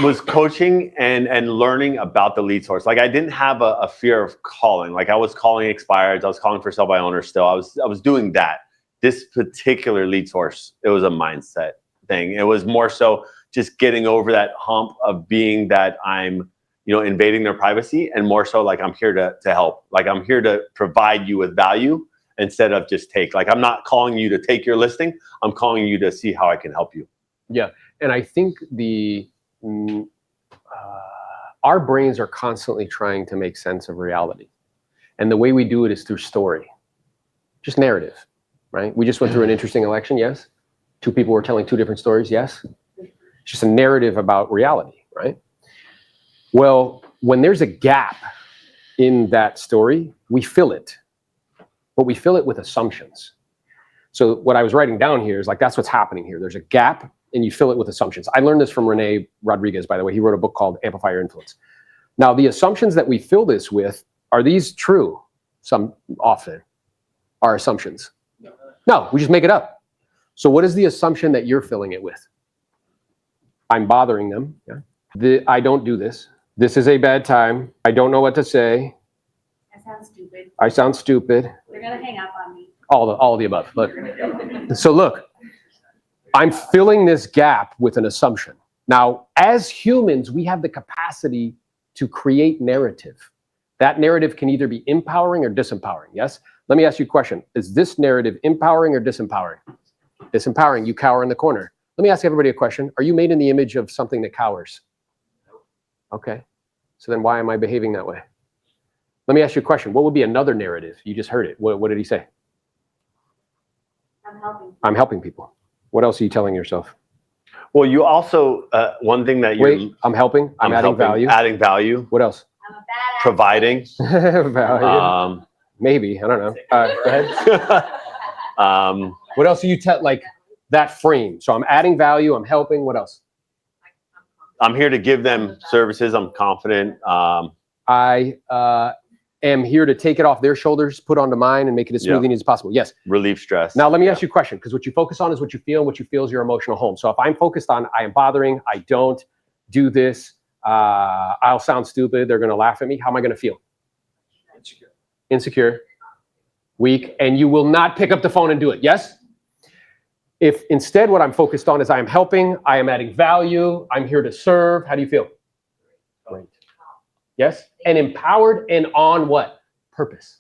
was coaching and learning about the lead source. Like I didn't have a fear of calling. Like I was calling expireds. I was calling for sell by owner still. I was doing that. This particular lead source, it was a mindset thing. It was more so just getting over that hump of being that I'm, you know, invading their privacy, and more so like I'm here to help. Like I'm here to provide you with value instead of just take. Like I'm not calling you to take your listing. I'm calling you to see how I can help you. Yeah, and I think our brains are constantly trying to make sense of reality, and the way we do it is through story, just narrative, right? We just went through an interesting election. Yes, 2 people were telling 2 different stories. Yes, it's just a narrative about reality, right? Well, when there's a gap in that story, we fill it, but we fill it with assumptions. So what I was writing down here is like, that's what's happening here. There's a gap and you fill it with assumptions. I learned this from Rene Rodriguez, by the way. He wrote a book called Amplify Your Influence. Now, the assumptions that we fill this with, are these true? Some often are assumptions. No, we just make it up. So what is the assumption that you're filling it with? I'm bothering them. Yeah. I don't do this. This is a bad time. I don't know what to say. That sounds stupid. I sound stupid. They're gonna hang up on me. All of the above. Look. So look, I'm filling this gap with an assumption. Now, as humans, we have the capacity to create narrative. That narrative can either be empowering or disempowering. Yes? Let me ask you a question. Is this narrative empowering or disempowering? Disempowering. You cower in the corner. Let me ask everybody a question. Are you made in the image of something that cowers? Okay. So then why am I behaving that way? Let me ask you a question. What would be another narrative? You just heard it. What did he say? I'm helping. I'm helping people. What else are you telling yourself? Well, you also, one thing that Wait, I'm helping. I'm adding helping, value. Adding value. What else? I'm a badass. Providing. Value. Maybe. I don't know. Go ahead. What else are you like that frame? So I'm adding value. I'm helping. What else? I'm here to give them services. I'm confident. I am here to take it off their shoulders, put onto mine, and make it as smooth as possible. Yes. Relieve stress. Now, let me ask you a question, because what you focus on is what you feel, and what you feel is your emotional home. So if I'm focused on I am bothering, I don't do this, I'll sound stupid, they're going to laugh at me, how am I going to feel? Insecure, weak, and you will not pick up the phone and do it. Yes? If instead what I'm focused on is I am helping, I am adding value, I'm here to serve, how do you feel? Yes? And empowered and on what? Purpose.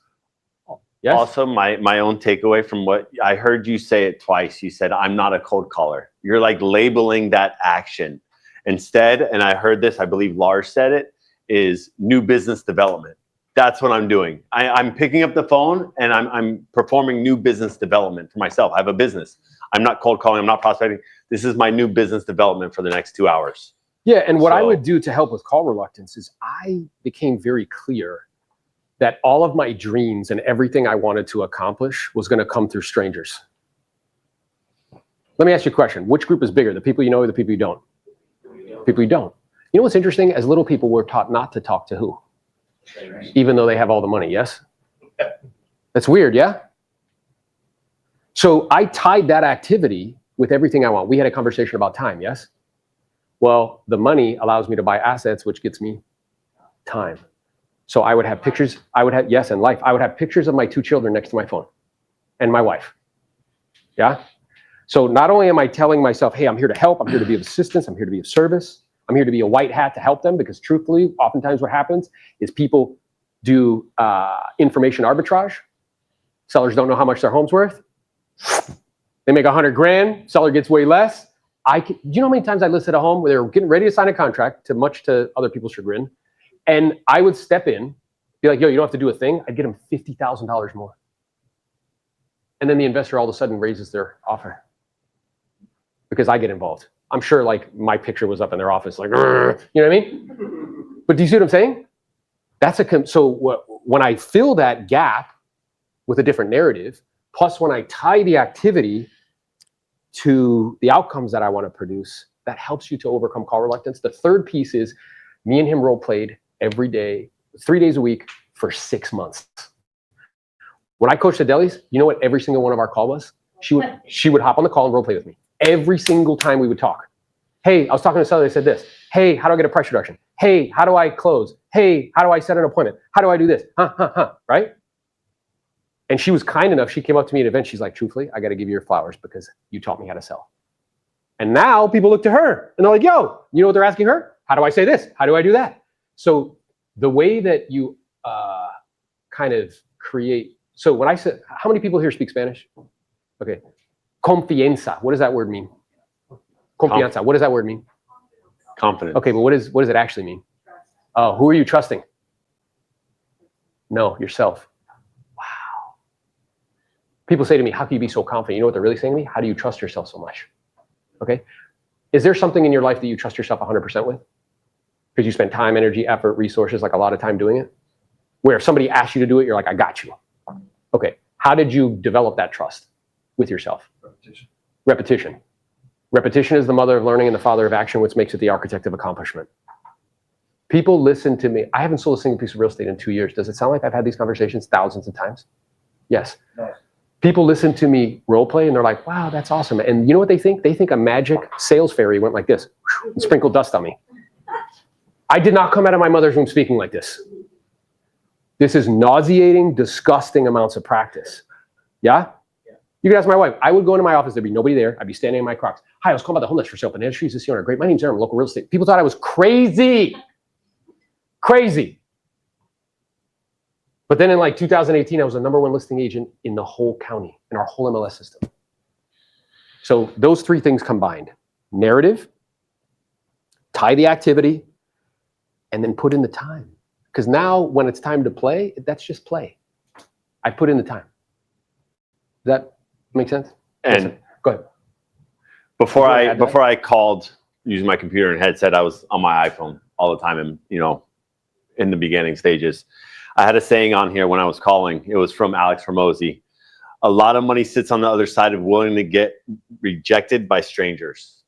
Yes? Also, my own takeaway from what I heard you say it twice. You said, I'm not a cold caller. You're like labeling that action. Instead, and I heard this, I believe Lars said it, is new business development. That's what I'm doing. I'm picking up the phone and I'm performing new business development for myself. I have a business. I'm not cold calling. I'm not prospecting. This is my new business development for the next 2 hours. Yeah, and what I So- would do to help with call reluctance is I became very clear that all of my dreams and everything I wanted to accomplish was going to come through strangers. Let me ask you a question. Which group is bigger, the people you know or the people you don't? People you don't. You know what's interesting? As little people, we're taught not to talk to who? Even though they have all the money, yes? That's weird, yeah? So I tied that activity with everything I want. We had a conversation about time, yes? Well, the money allows me to buy assets, which gets me time. So I would have pictures, yes, and life. I would have pictures of my 2 children next to my phone and my wife. Yeah? So not only am I telling myself, hey, I'm here to help, I'm here to be of assistance, I'm here to be of service, I'm here to be a white hat to help them, because truthfully, oftentimes what happens is people do information arbitrage. Sellers don't know how much their home's worth. They make 100 grand, seller gets way less. Do you know how many times I listed a home where they were getting ready to sign a contract, much to other people's chagrin, and I would step in, be like, yo, you don't have to do a thing. I'd get them $50,000 more. And then the investor all of a sudden raises their offer because I get involved. I'm sure like my picture was up in their office, like, you know what I mean? But do you see what I'm saying? When I fill that gap with a different narrative, plus when I tie the activity to the outcomes that I want to produce, that helps you to overcome call reluctance. The third piece is me and him role played every day, 3 days a week for 6 months. When I coached the delis, you know what every single one of our call was? She would hop on the call and role play with me. Every single time we would talk. Hey, I was talking to somebody, they said this. Hey, how do I get a price reduction? Hey, how do I close? Hey, how do I set an appointment? How do I do this? Right? And she was kind enough. She came up to me at an event. She's like, truthfully, I got to give you your flowers because you taught me how to sell. And now people look to her and they're like, yo, you know what they're asking her? How do I say this? How do I do that? So the way that you kind of create, so when I said, how many people here speak Spanish? Okay. Confianza. What does that word mean? Confianza. What does that word mean? Confidence. Okay, but what does it actually mean? Oh, who are you trusting? No, yourself. Wow. People say to me, how can you be so confident? You know what they're really saying to me? How do you trust yourself so much? Okay. Is there something in your life that you trust yourself 100% with? Because you spend time, energy, effort, resources, like a lot of time doing it? Where if somebody asks you to do it, you're like, I got you. Okay. How did you develop that trust with yourself? Repetition. Repetition. Repetition is the mother of learning and the father of action, which makes it the architect of accomplishment. People listen to me. I haven't sold a single piece of real estate in 2 years. Does it sound like I've had these conversations thousands of times? Yes. No. People listen to me role play and they're like, wow, that's awesome. And you know what they think? They think a magic sales fairy went like this and sprinkled dust on me. I did not come out of my mother's womb speaking like this. This is nauseating, disgusting amounts of practice. Yeah? You can ask my wife. I would go into my office. There'd be nobody there. I'd be standing in my Crocs. Hi, I was calling about the home that's for sale. But she's this owner. Great. My name's Aaron. I'm local real estate. People thought I was crazy. Crazy. But then in like 2018, I was the #1 listing agent in the whole county, in our whole MLS system. So those 3 things combined: narrative, tie the activity, and then put in the time. Because now when it's time to play, that's just play. I put in the time. Does that make sense? And go ahead. before Did you add that? I called using my computer and headset, I was on my iPhone all the time, and in the beginning stages. I had a saying on here when I was calling. It was from Alex Hormozy. A lot of money sits on the other side of willing to get rejected by strangers.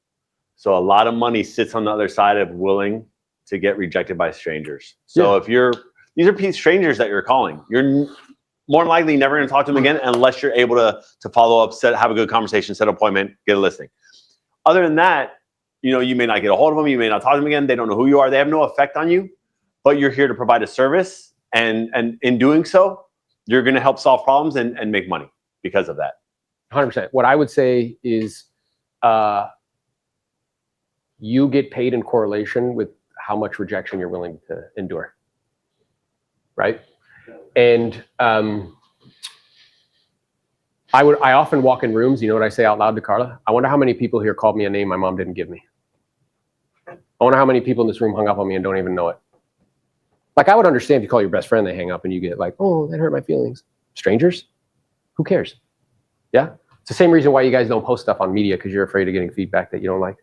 So a lot of money sits on the other side of willing to get rejected by strangers. So if these are strangers that you're calling, you're more than likely never going to talk to them again unless you're able to follow up, have a good conversation, set an appointment, get a listing. Other than that, you may not get a hold of them. You may not talk to them again. They don't know who you are. They have no effect on you, but you're here to provide a service. And in doing so, you're going to help solve problems and make money because of that. 100%. What I would say is you get paid in correlation with how much rejection you're willing to endure. right? And I often walk in rooms, you know what I say out loud to Carla? I wonder how many people here called me a name my mom didn't give me. I wonder how many people in this room hung up on me and don't even know it. Like, I would understand if you call your best friend, they hang up and you get like, oh, that hurt my feelings. Strangers? Who cares? Yeah? It's the same reason why you guys don't post stuff on media, because you're afraid of getting feedback that you don't like.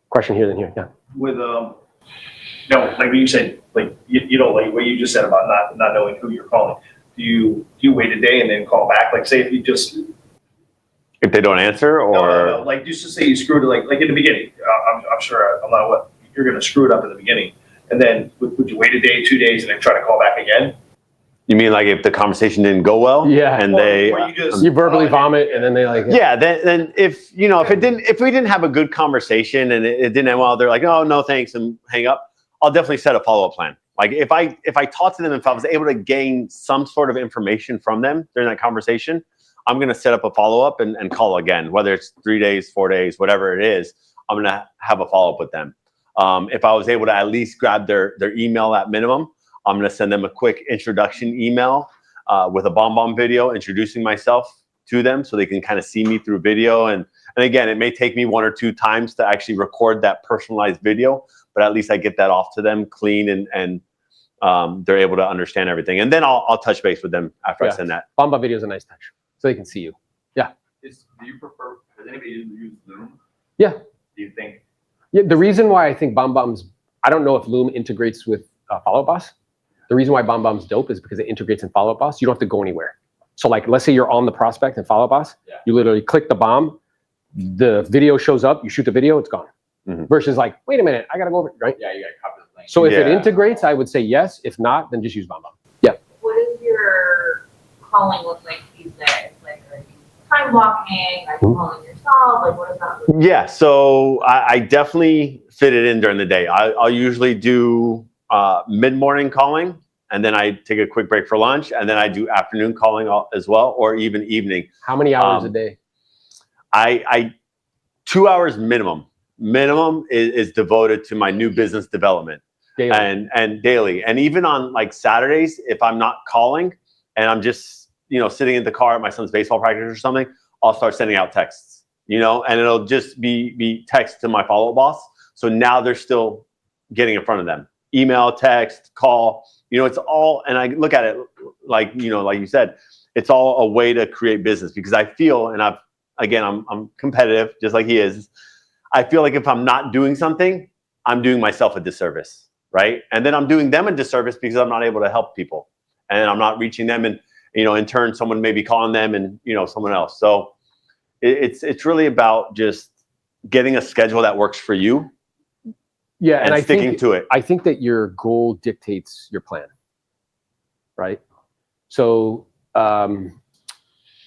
Question here, then here, yeah. With, no, like when you said, like, you don't like what you just said about not knowing who you're calling. Do you wait a day and then call back? Like, say if you just, If they don't answer, or no. Like, just to say you screwed it, like in the beginning, I'm sure a lot of what, you're gonna screw it up in the beginning. And then would you wait a day, 2 days, and then try to call back again? you mean like if the conversation didn't go well? Yeah. And Or you just. You verbally vomit and then they like, yeah, then if you know if we didn't have a good conversation and it didn't end well, they're like, oh no thanks, and hang up. I'll definitely set a follow-up plan. Like if I talked to them, if I was able to gain some sort of information from them during that conversation, I'm gonna set up a follow-up and call again, whether it's 3 days, 4 days, whatever it is. I'm gonna have a follow-up with them. If I was able to at least grab their email at minimum, I'm gonna send them a quick introduction email with a BombBomb video introducing myself to them so they can kind of see me through video. And again, it may take me 1 or 2 times to actually record that personalized video, but at least I get that off to them clean and they're able to understand everything. And then I'll touch base with them after I send that. BombBomb video is a nice touch, so they can see you. Yeah. Do you prefer, has anybody used Zoom? Yeah. Do you think? Yeah, the reason why I think BombBomb's, I don't know if Loom integrates with Follow Up Boss. The reason why BombBomb's dope is because it integrates in Follow Up Boss. You don't have to go anywhere. So like, let's say you're on the prospect in Follow Up Boss. Yeah. You literally click the bomb, the video shows up, you shoot the video, it's gone. Mhm. Versus like, wait a minute, I gotta go over, right? Yeah, you gotta copy the link. So if it Yeah. integrates, I would say yes. If not, then just use BombBomb. Yeah. What does your calling look like these days? Like, are you time blocking? Are you calling yourself? Like, what does that look like? Yeah, so I definitely fit it in during the day. I'll usually do mid-morning calling, and then I take a quick break for lunch, and then I do afternoon calling as well, or even evening. How many hours a day? I 2 hours minimum. Minimum is devoted to my new business development Daily. and daily. And even on like Saturdays, if I'm not calling and I'm just, sitting in the car at my son's baseball practice or something, I'll start sending out texts, and it'll just be text to my follow-up boss. So now they're still getting in front of them. Email, text, call, it's all, and I look at it like, like you said, it's all a way to create business, because I feel, and I'm competitive just like he is. I feel like if I'm not doing something, I'm doing myself a disservice, right? And then I'm doing them a disservice because I'm not able to help people, and I'm not reaching them, and in turn, someone may be calling them, and someone else. So it's really about just getting a schedule that works for you. Yeah, and I sticking think, to it. I think that your goal dictates your plan, right? So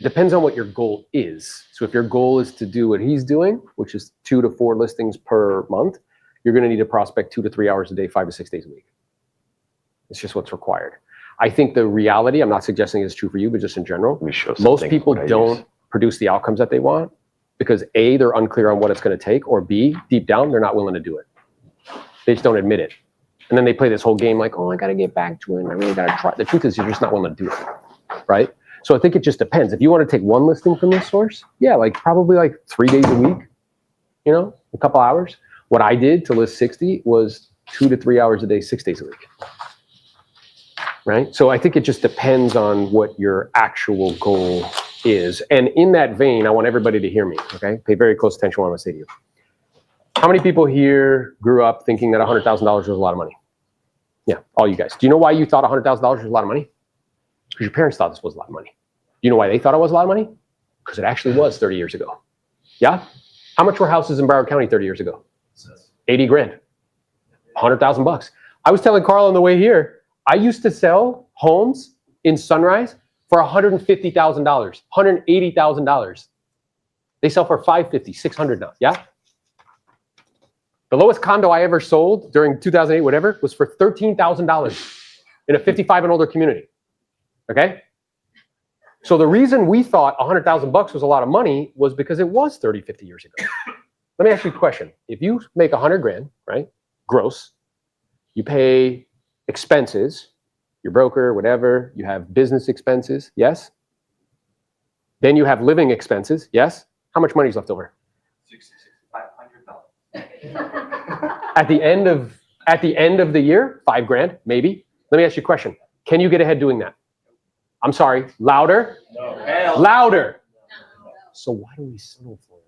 depends on what your goal is. So if your goal is to do what he's doing, which is 2 to 4 listings per month, you're going to need to prospect 2 to 3 hours a day, 5 to 6 days a week. It's just what's required. I think the reality, I'm not suggesting it's true for you, but just in general, most people don't produce the outcomes that they want because A, they're unclear on what it's going to take, or B, deep down, they're not willing to do it. They just don't admit it. And then they play this whole game like, oh, I got to get back to it. I really got to try. The truth is you're just not willing to do it, right? So I think it just depends. If you want to take one listing from this source, yeah, like probably like 3 days a week, a couple hours. What I did to list 60 was 2 to 3 hours a day, 6 days a week. Right? So I think it just depends on what your actual goal is. And in that vein, I want everybody to hear me, okay? Pay very close attention to what I'm gonna say to you. How many people here grew up thinking that $100,000 was a lot of money? Yeah, all you guys. Do you know why you thought $100,000 was a lot of money? Because your parents thought this was a lot of money. Do you know why they thought it was a lot of money? Because it actually was 30 years ago. Yeah? How much were houses in Broward County 30 years ago? 80 grand. 100,000 bucks. I was telling Carl on the way here, I used to sell homes in Sunrise for $150,000, $180,000. They sell for $550,000, $600,000 now. Yeah? The lowest condo I ever sold during 2008, whatever, was for $13,000 in a 55 and older community. Okay? So the reason we thought 100,000 bucks was a lot of money was because it was 30, 50 years ago. Let me ask you a question. If you make 100 grand, right, gross, you pay expenses, your broker, whatever. You have business expenses, yes? Then you have living expenses, yes? How much money is left over? $500. At the end of the year, $5,000, maybe. Let me ask you a question. Can you get ahead doing that? I'm sorry, louder? No. Louder. So why do we settle for it?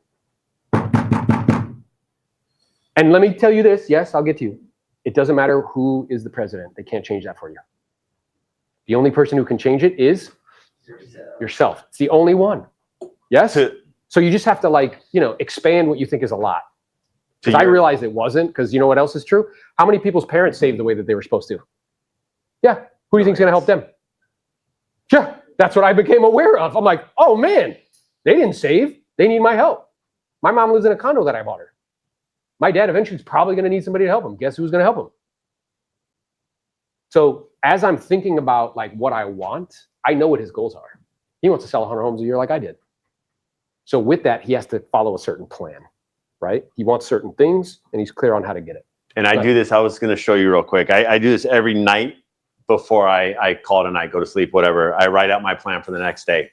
And let me tell you this, yes, I'll get to you. It doesn't matter who is the president. They can't change that for you. The only person who can change it is yourself. It's the only one. Yes? So you just have to expand what you think is a lot. Because I realized it wasn't, because you know what else is true? How many people's parents saved the way that they were supposed to? Yeah. Who do you think is going to help them? Yeah. That's what I became aware of. I'm like, oh man, they didn't save. They need my help. My mom lives in a condo that I bought her. My dad eventually is probably going to need somebody to help him. Guess who's going to help him? So as I'm thinking about what I want, I know what his goals are. He wants to sell 100 homes a year like I did. So with that, he has to follow a certain plan, right? He wants certain things, and he's clear on how to get it. And I do this, I was going to show you real quick. I do this every night before I call tonight, go to sleep, whatever. I write out my plan for the next day.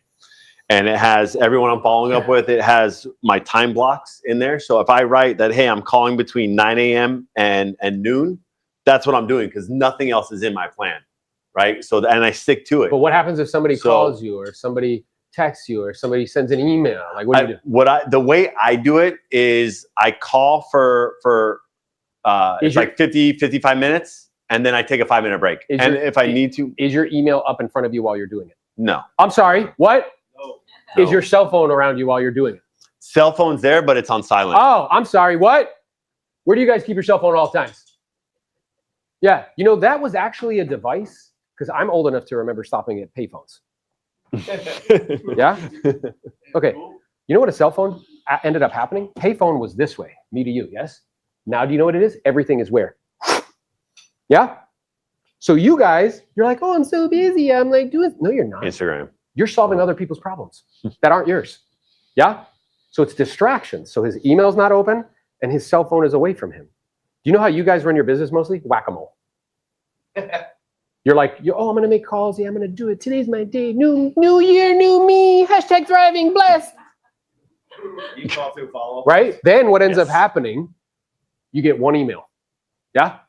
And it has everyone I'm following up with. It has my time blocks in there. So if I write that, hey, I'm calling between 9 a.m. and noon, that's what I'm doing, because nothing else is in my plan, right? So, and I stick to it. But what happens if somebody calls you, or if somebody texts you, or somebody sends an email? What do you do? The way I do it is I call for it's like 50, 55 minutes, and then I take a 5-minute break. And if I need to. Is your email up in front of you while you're doing it? No. I'm sorry, what? No. Is your cell phone around you while you're doing it? Cell phone's there, but it's on silent. Oh, I'm sorry, what? Where do you guys keep your cell phone at all times? Yeah, that was actually a device, because I'm old enough to remember stopping at payphones. Yeah? Okay. You know what a cell phone ended up happening? Payphone was this way, me to you, yes? Now do you know what it is? Everything is where? Yeah? So you guys, you're like, oh, I'm so busy. I'm doing. No, you're not. Instagram. You're solving other people's problems that aren't yours. Yeah? So it's distractions. So his email's not open and his cell phone is away from him. Do you know how you guys run your business mostly? Whack-a-mole. You're like, oh, I'm going to make calls. Yeah, I'm going to do it. Today's my day. New year, new me. # thriving, blessed. You call through follow-up. Right? Then what ends up happening, you get one email. Yeah?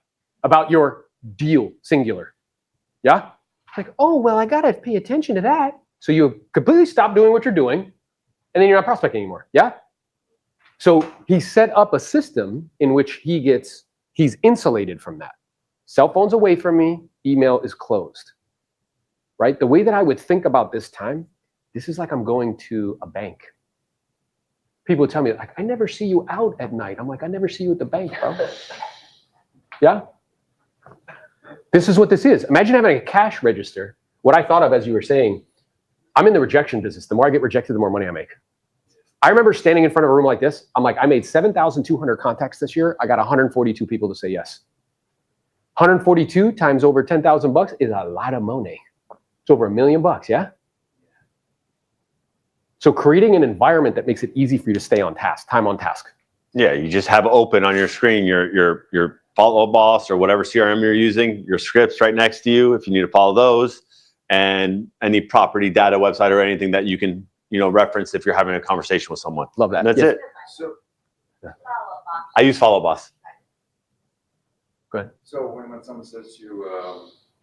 About your deal, singular. Yeah? Like, oh, well, I got to pay attention to that. So you completely stop doing what you're doing, and then you're not prospecting anymore. Yeah? So he set up a system in which he's insulated from that. Cell phone's away from me, email is closed. Right? The way that I would think about this time, this is like I'm going to a bank. People would tell me, I never see you out at night. I'm like, I never see you at the bank, bro. Yeah? This is what this is. Imagine having a cash register. What I thought of as you were saying, I'm in the rejection business. The more I get rejected, the more money I make. I remember standing in front of a room like this. I'm like, I made 7,200 contacts this year. I got 142 people to say yes. 142 times over 10,000 bucks is a lot of money. It's over $1 million, yeah? So creating an environment that makes it easy for you to stay on task, time on task. Yeah, you just have open on your screen your follow boss or whatever CRM you're using, your scripts right next to you if you need to follow those, and any property data website or anything that you can reference if you're having a conversation with someone. Love that. And that's it. So, I use Follow Boss. Go ahead. so when someone says to you,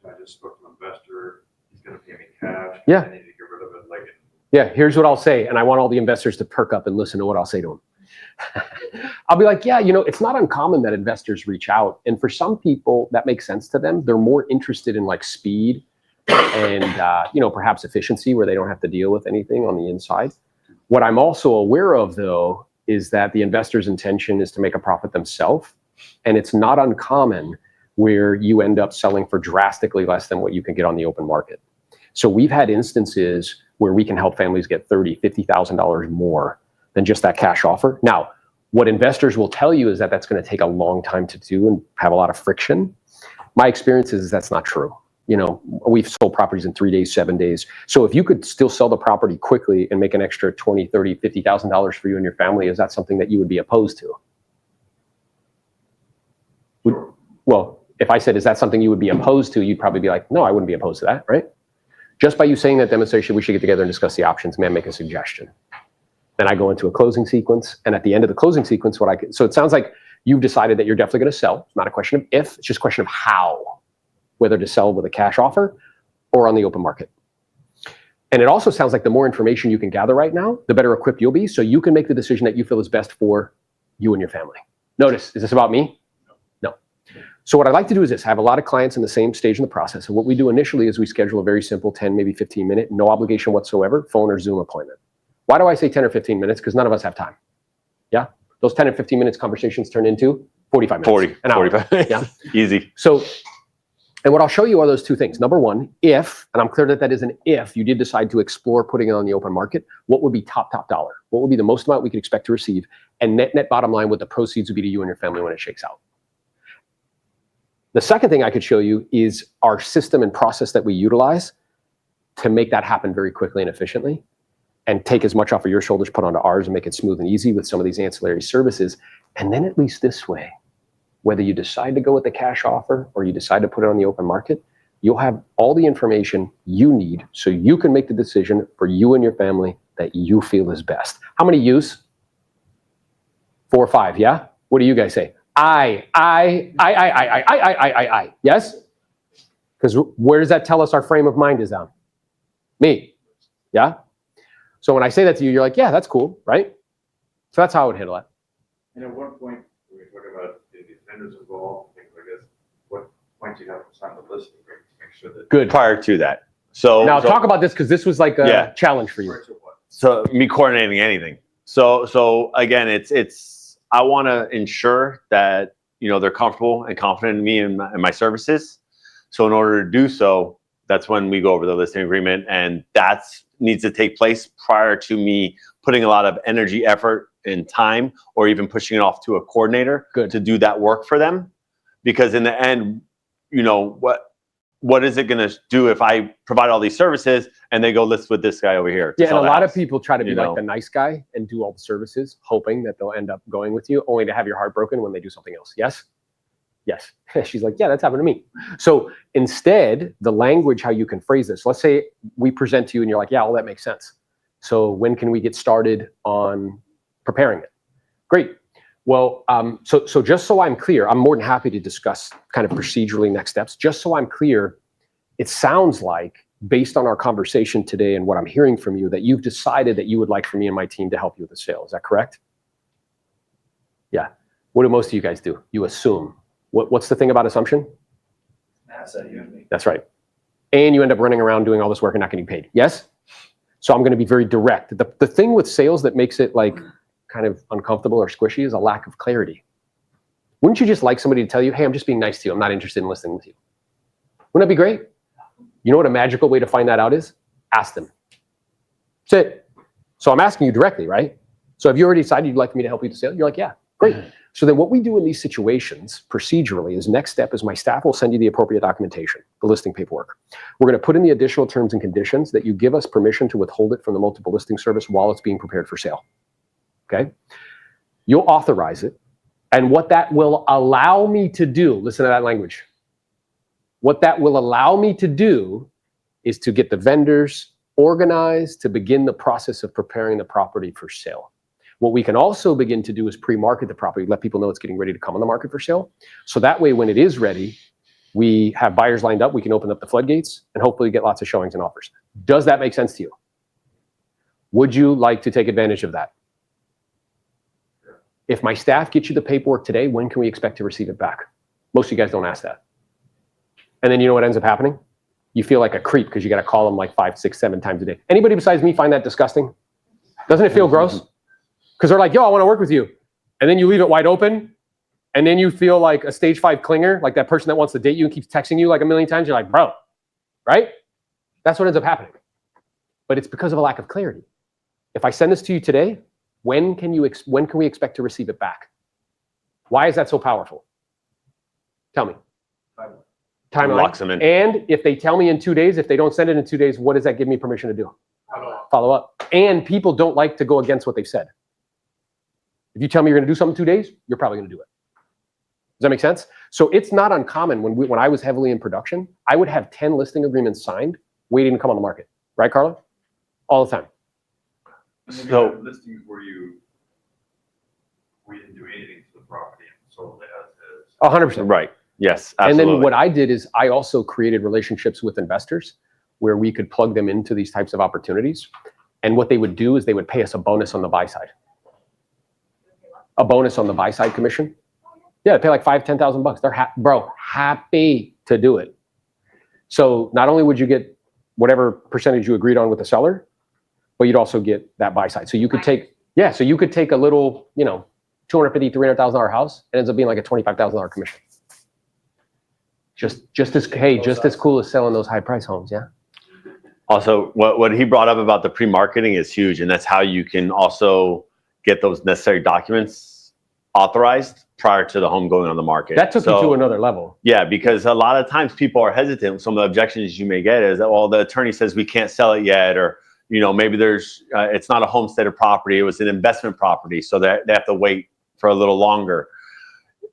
I just spoke to an investor, he's going to pay me cash. Yeah. I need to get rid of it. Yeah, here's what I'll say, and I want all the investors to perk up and listen to what I'll say to them. I'll be like, yeah, it's not uncommon that investors reach out, and for some people that makes sense to them. They're more interested in speed and perhaps efficiency, where they don't have to deal with anything on the inside. What I'm also aware of, though, is that the investor's intention is to make a profit themselves, and it's not uncommon where you end up selling for drastically less than what you can get on the open market. So we've had instances where we can help families get $30,000, $50,000 more than just that cash offer. Now, what investors will tell you is that that's going to take a long time to do and have a lot of friction. My experience is that's not true. We've sold properties in 3 days, 7 days. So if you could still sell the property quickly and make an extra $20,000, $30,000, $50,000 for you and your family, is that something that you would be opposed to? Well, If I said, is that something you would be opposed to? You'd probably be like, no, I wouldn't be opposed to that, right? Just by you saying that demonstration, we should get together and discuss the options, may I make a suggestion? Then I go into a closing sequence. And at the end of the closing sequence, so it sounds like you've decided that you're definitely going to sell. It's not a question of if, it's just a question of how, whether to sell with a cash offer or on the open market. And it also sounds like the more information you can gather right now, the better equipped you'll be, so you can make the decision that you feel is best for you and your family. Notice, is this about me? No. So what I'd like to do is this. I have a lot of clients in the same stage in the process. And what we do initially is we schedule a very simple 10, maybe 15 minute, no obligation whatsoever, phone or Zoom appointment. Why do I say 10 or 15 minutes? Because none of us have time. Yeah? Those 10 or 15 minutes conversations turn into 45 minutes. 40, an hour. 45. Yeah. Easy. So, and what I'll show you are those two things. Number one, if, and I'm clear that that is an if, you did decide to explore putting it on the open market, what would be top dollar? What would be the most amount we could expect to receive? And net bottom line, what the proceeds would be to you and your family when it shakes out. The second thing I could show you is our system and process that we utilize to make that happen very quickly and efficiently, and take as much off of your shoulders, put onto ours, and make it smooth and easy with some of these ancillary services. And then at least this way, whether you decide to go with the cash offer or you decide to put it on the open market, you'll have all the information you need so you can make the decision for you and your family that you feel is best. How many yous? 4 or 5, yeah? What do you guys say? I. Yes? Because where does that tell us our frame of mind is on? Me. Yeah? So when I say that to you, you're like, yeah, that's cool, right? So that's how I would handle it. And at what point, when we talk about the vendors involved, things like this, what point do you have to sign the listing agreement to make sure that? Good. Prior to that. So Now talk about this, because this was like a challenge for you. Prior to what? So me coordinating anything. So again, it's I want to ensure that, you know, they're comfortable and confident in me and my services. So in order to do so, that's when we go over the listing agreement, and that's needs to take place prior to me putting a lot of energy, effort, and time, or even pushing it off to a coordinator to do that work for them. Because in the end, you know, what is it going to do if I provide all these services and they go list with this guy over here? Yeah, and a lot of people try to be like the nice guy and do all the services, hoping that they'll end up going with you, only to have your heart broken when they do something else. Yes? Yes. She's like, yeah, that's happened to me. So instead, the language, how you can phrase this, let's say we present to you and you're like, yeah, well, that makes sense. So when can we get started on preparing it? Great. Well, so just so I'm clear, I'm more than happy to discuss kind of procedurally next steps. Just so I'm clear, it sounds like, based on our conversation today and what I'm hearing from you, that you've decided that you would like for me and my team to help you with the sale. Is that correct? Yeah. What do most of you guys do? You assume. What's the thing about assumption? Asset usually. That's right. And you end up running around doing all this work and not getting paid. Yes? So I'm going to be very direct. The thing with sales that makes it like kind of uncomfortable or squishy is a lack of clarity. Wouldn't you just like somebody to tell you, hey, I'm just being nice to you. I'm not interested in listening with you. Wouldn't that be great? You know what a magical way to find that out is? Ask them. That's it. So I'm asking you directly, right? So have you already decided you'd like me to help you with the sale? You're like, yeah, great. So then what we do in these situations procedurally is next step is my staff will send you the appropriate documentation, the listing paperwork. We're going to put in the additional terms and conditions that you give us permission to withhold it from the multiple listing service while it's being prepared for sale. Okay? You'll authorize it. And what that will allow me to do, listen to that language. What that will allow me to do is to get the vendors organized to begin the process of preparing the property for sale. What we can also begin to do is pre-market the property, let people know it's getting ready to come on the market for sale. So that way, when it is ready, we have buyers lined up, we can open up the floodgates and hopefully get lots of showings and offers. Does that make sense to you? Would you like to take advantage of that? If my staff gets you the paperwork today, when can we expect to receive it back? Most of you guys don't ask that. And then you know what ends up happening? You feel like a creep because you got to call them like 5, 6, 7 times a day. Anybody besides me find that disgusting? Doesn't it feel gross? Because they're like, yo, I want to work with you. And then you leave it wide open. And then you feel like a stage 5 clinger, like that person that wants to date you and keeps texting you like a million times. You're like, bro, right? That's what ends up happening. But it's because of a lack of clarity. If I send this to you today, when can we expect to receive it back? Why is that so powerful? Tell me. Timeline. Locks them in. And if they tell me in 2 days, if they don't send it in 2 days, what does that give me permission to do? Follow up. And people don't like to go against what they've said. If you tell me you're going to do something in 2 days, you're probably going to do it. that make sense? So it's not uncommon when I was heavily in production, I would have 10 listing agreements signed, waiting to come on the market. Right, Carla? All the time. And then you So- have listings where you didn't do anything to the property and sold it as is. 100%. Right. Yes, And absolutely. then what I did is I also created relationships with investors where we could plug them into these types of opportunities. And what they would do is they would pay us a bonus on the buy side. A bonus on the buy side commission. Yeah, they pay like $5,000, $10,000. They're happy to do it. So not only would you get whatever percentage you agreed on with the seller, but you'd also get that buy side. So you could take, so you could take a little, $250,000, $300,000 house. It ends up being like a $25,000 commission. Just as cool as selling those high price homes. Yeah. Also, what he brought up about the pre-marketing is huge, and that's how you can also get those necessary documents authorized prior to the home going on the market. That took you to another level. Yeah, because a lot of times people are hesitant. Some of the objections you may get is that, well, the attorney says we can't sell it yet, or maybe there's it's not a homesteaded property, it was an investment property, so they have to wait for a little longer.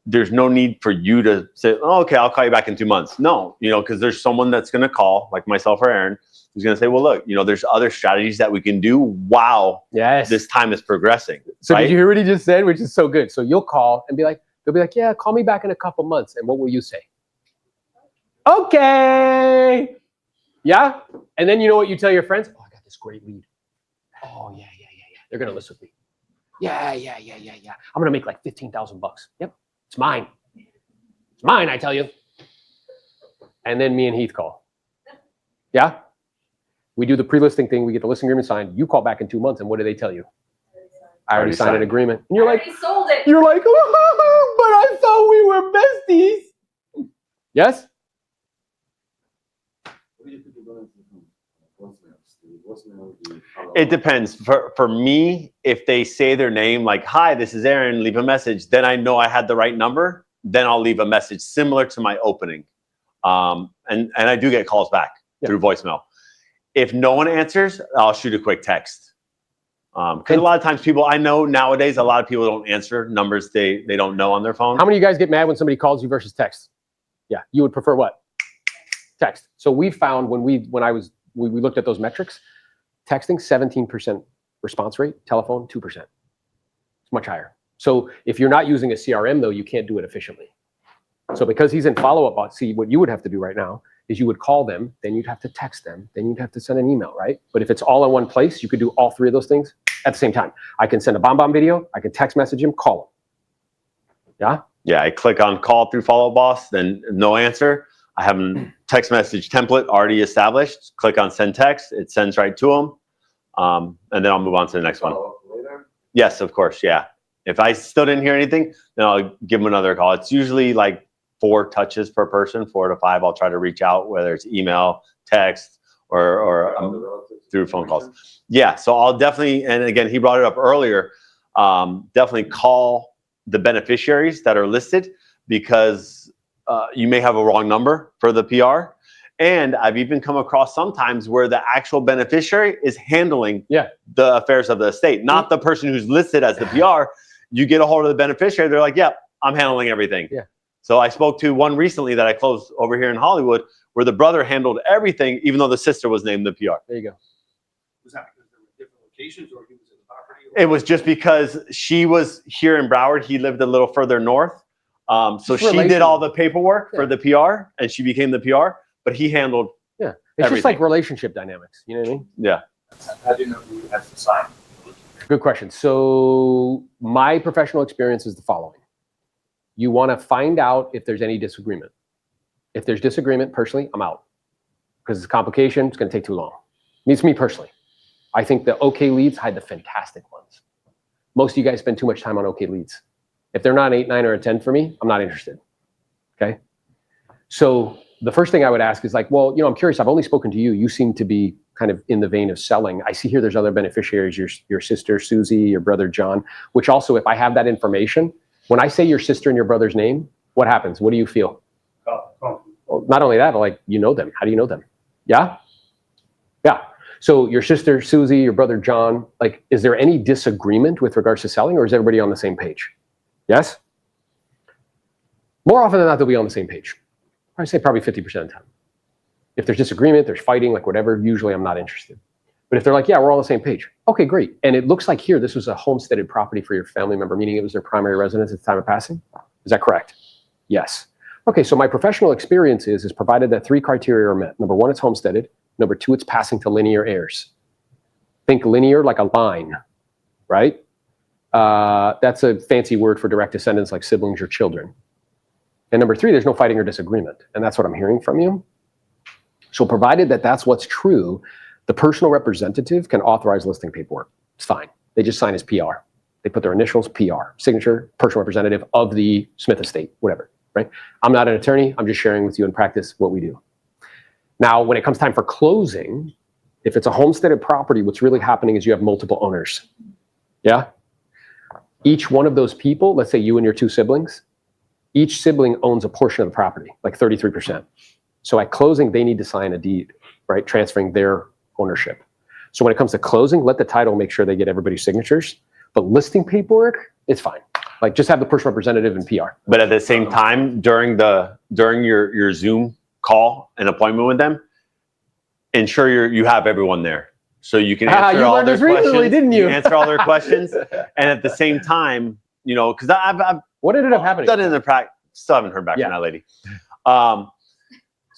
There's no need for you to say, oh, okay, I'll call you back in 2 months. No, because there's someone that's going to call, like myself or Aaron, who's going to say, well, look, there's other strategies that we can do while this time is progressing. So right? Did you hear what he just said, which is so good? So you'll call and they'll be like, yeah, call me back in a couple months. And what will you say? Okay. Yeah. And then you know what you tell your friends? Oh, I got this great lead. Oh, yeah. They're going to list with me. Yeah. I'm going to make like $15,000. Yep. It's mine. It's mine, I tell you. And then me and Heath call. Yeah. We do the pre-listing thing. We get the listing agreement signed. You call back in 2 months. And what do they tell you? I already signed an agreement. And you're like, sold it. you're like, oh, but I thought we were besties. Yes? It depends. For me, if they say their name, like, hi, this is Aaron, leave a message, then I know I had the right number. Then I'll leave a message similar to my opening. And I do get calls back through voicemail. If no one answers, I'll shoot a quick text. Because a lot of times I know nowadays, a lot of people don't answer numbers they don't know on their phone. How many of you guys get mad when somebody calls you versus text? Yeah, you would prefer what? Text. So we found when we looked at those metrics, texting 17% response rate, telephone 2%. It's much higher. So if you're not using a CRM though, you can't do it efficiently. So because he's in follow-up, see what you would have to do right now is you would call them, then you'd have to text them, then you'd have to send an email, right? But if it's all in one place, you could do all three of those things at the same time. I can send a bomb video, I can text message him, call him. Yeah? Yeah, I click on call through Follow Boss, then no answer. I have a text message template already established. Click on send text, it sends right to them. And then I'll move on to the next one. Later. Yes, of course, yeah. If I still didn't hear anything, then I'll give them another call. It's usually like 4 touches per person, 4 to 5. I'll try to reach out, whether it's email, text, or through phone calls. Yeah, so I'll definitely, and again, he brought it up earlier, definitely call the beneficiaries that are listed because you may have a wrong number for the PR. And I've even come across sometimes where the actual beneficiary is handling the affairs of the estate, not the person who's listed as the PR. You get a hold of the beneficiary, they're like, yep, I'm handling everything. Yeah. So I spoke to one recently that I closed over here in Hollywood where the brother handled everything, even though the sister was named the PR. There you go. Was that because there were different locations or he was in the property? It was just because she was here in Broward. He lived a little further north. So she did all the paperwork for the PR and she became the PR, but he handled It's everything. just like relationship dynamics. You know what I mean? Yeah. How do you know who has to sign? Good question. So my professional experience is the following. You want to find out if there's any disagreement. If there's disagreement, personally, I'm out. Because it's a complication, it's going to take too long. It's me personally. I think the okay leads hide the fantastic ones. Most of you guys spend too much time on okay leads. If they're not an 8, 9, or a 10 for me, I'm not interested. Okay? So the first thing I would ask is like, well, I'm curious. I've only spoken to you. You seem to be kind of in the vein of selling. I see here there's other beneficiaries, your sister, Susie, your brother, John, which also, if I have that information, when I say your sister and your brother's name, what happens? What do you feel? Well, not only that, like, you know them. How do you know them? Yeah? Yeah. So your sister, Susie, your brother, John, like, is there any disagreement with regards to selling or is everybody on the same page? Yes? More often than not, they'll be on the same page. I say probably 50% of the time. If there's disagreement, there's fighting, like whatever, usually I'm not interested. But if they're like, yeah, we're all on the same page. Okay, great. And it looks like here, this was a homesteaded property for your family member, meaning it was their primary residence at the time of passing. Is that correct? Yes. Okay, so my professional experience is provided that 3 criteria are met. Number 1, it's homesteaded. Number 2, it's passing to linear heirs. Think linear like a line, right? That's a fancy word for direct descendants like siblings or children. And number 3, there's no fighting or disagreement. And that's what I'm hearing from you. So provided that that's what's true, the personal representative can authorize listing paperwork. It's fine. They just sign as PR. They put their initials, PR, signature, personal representative of the Smith estate, whatever, right? I'm not an attorney. I'm just sharing with you in practice what we do. Now, when it comes time for closing, if it's a homesteaded property, what's really happening is you have multiple owners. Yeah? Each one of those people, let's say you and your 2 siblings, each sibling owns a portion of the property, like 33%. So at closing, they need to sign a deed, right? Transferring their ownership. So when it comes to closing, let the title make sure they get everybody's signatures. But listing paperwork, it's fine. Like just have the personal representative and PR. But at the same time, during your Zoom call and appointment with them, ensure you have everyone there. So you can answer all their questions. Recently, didn't you? Answer all their questions. And at the same time, because I've what ended up happening? Done it in the practice. Still haven't heard back from that lady.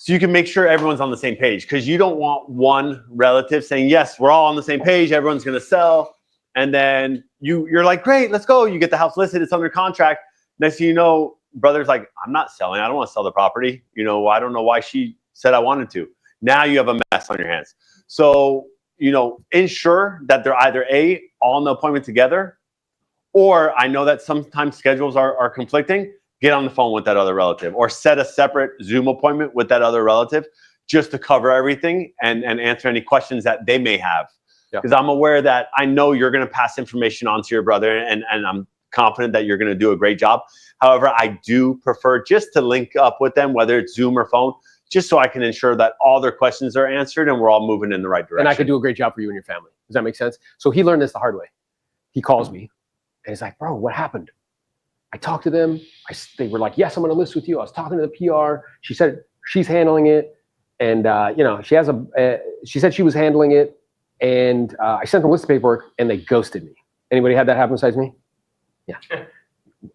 So you can make sure everyone's on the same page, because you don't want one relative saying, yes, we're all on the same page, everyone's going to sell. And then you're like, great, let's go. You get the house listed, it's under contract. Next thing you know, brother's like, I'm not selling. I don't want to sell the property. I don't know why she said I wanted to. Now you have a mess on your hands. So, ensure that they're either all on the appointment together, or I know that sometimes schedules are conflicting. Get on the phone with that other relative, or set a separate Zoom appointment with that other relative just to cover everything and answer any questions that they may have. Because I'm aware that I know you're going to pass information on to your brother, and I'm confident that you're going to do a great job. However, I do prefer just to link up with them, whether it's Zoom or phone, just so I can ensure that all their questions are answered and we're all moving in the right direction. And I could do a great job for you and your family. Does that make sense? So he learned this the hard way. He calls me and he's like, bro, what happened? I talked to them. They were like, yes, I'm going to list with you. I was talking to the PR. She said she's handling it. And, she said she was handling it. And I sent them list of paperwork and they ghosted me. Anybody had that happen besides me? Yeah.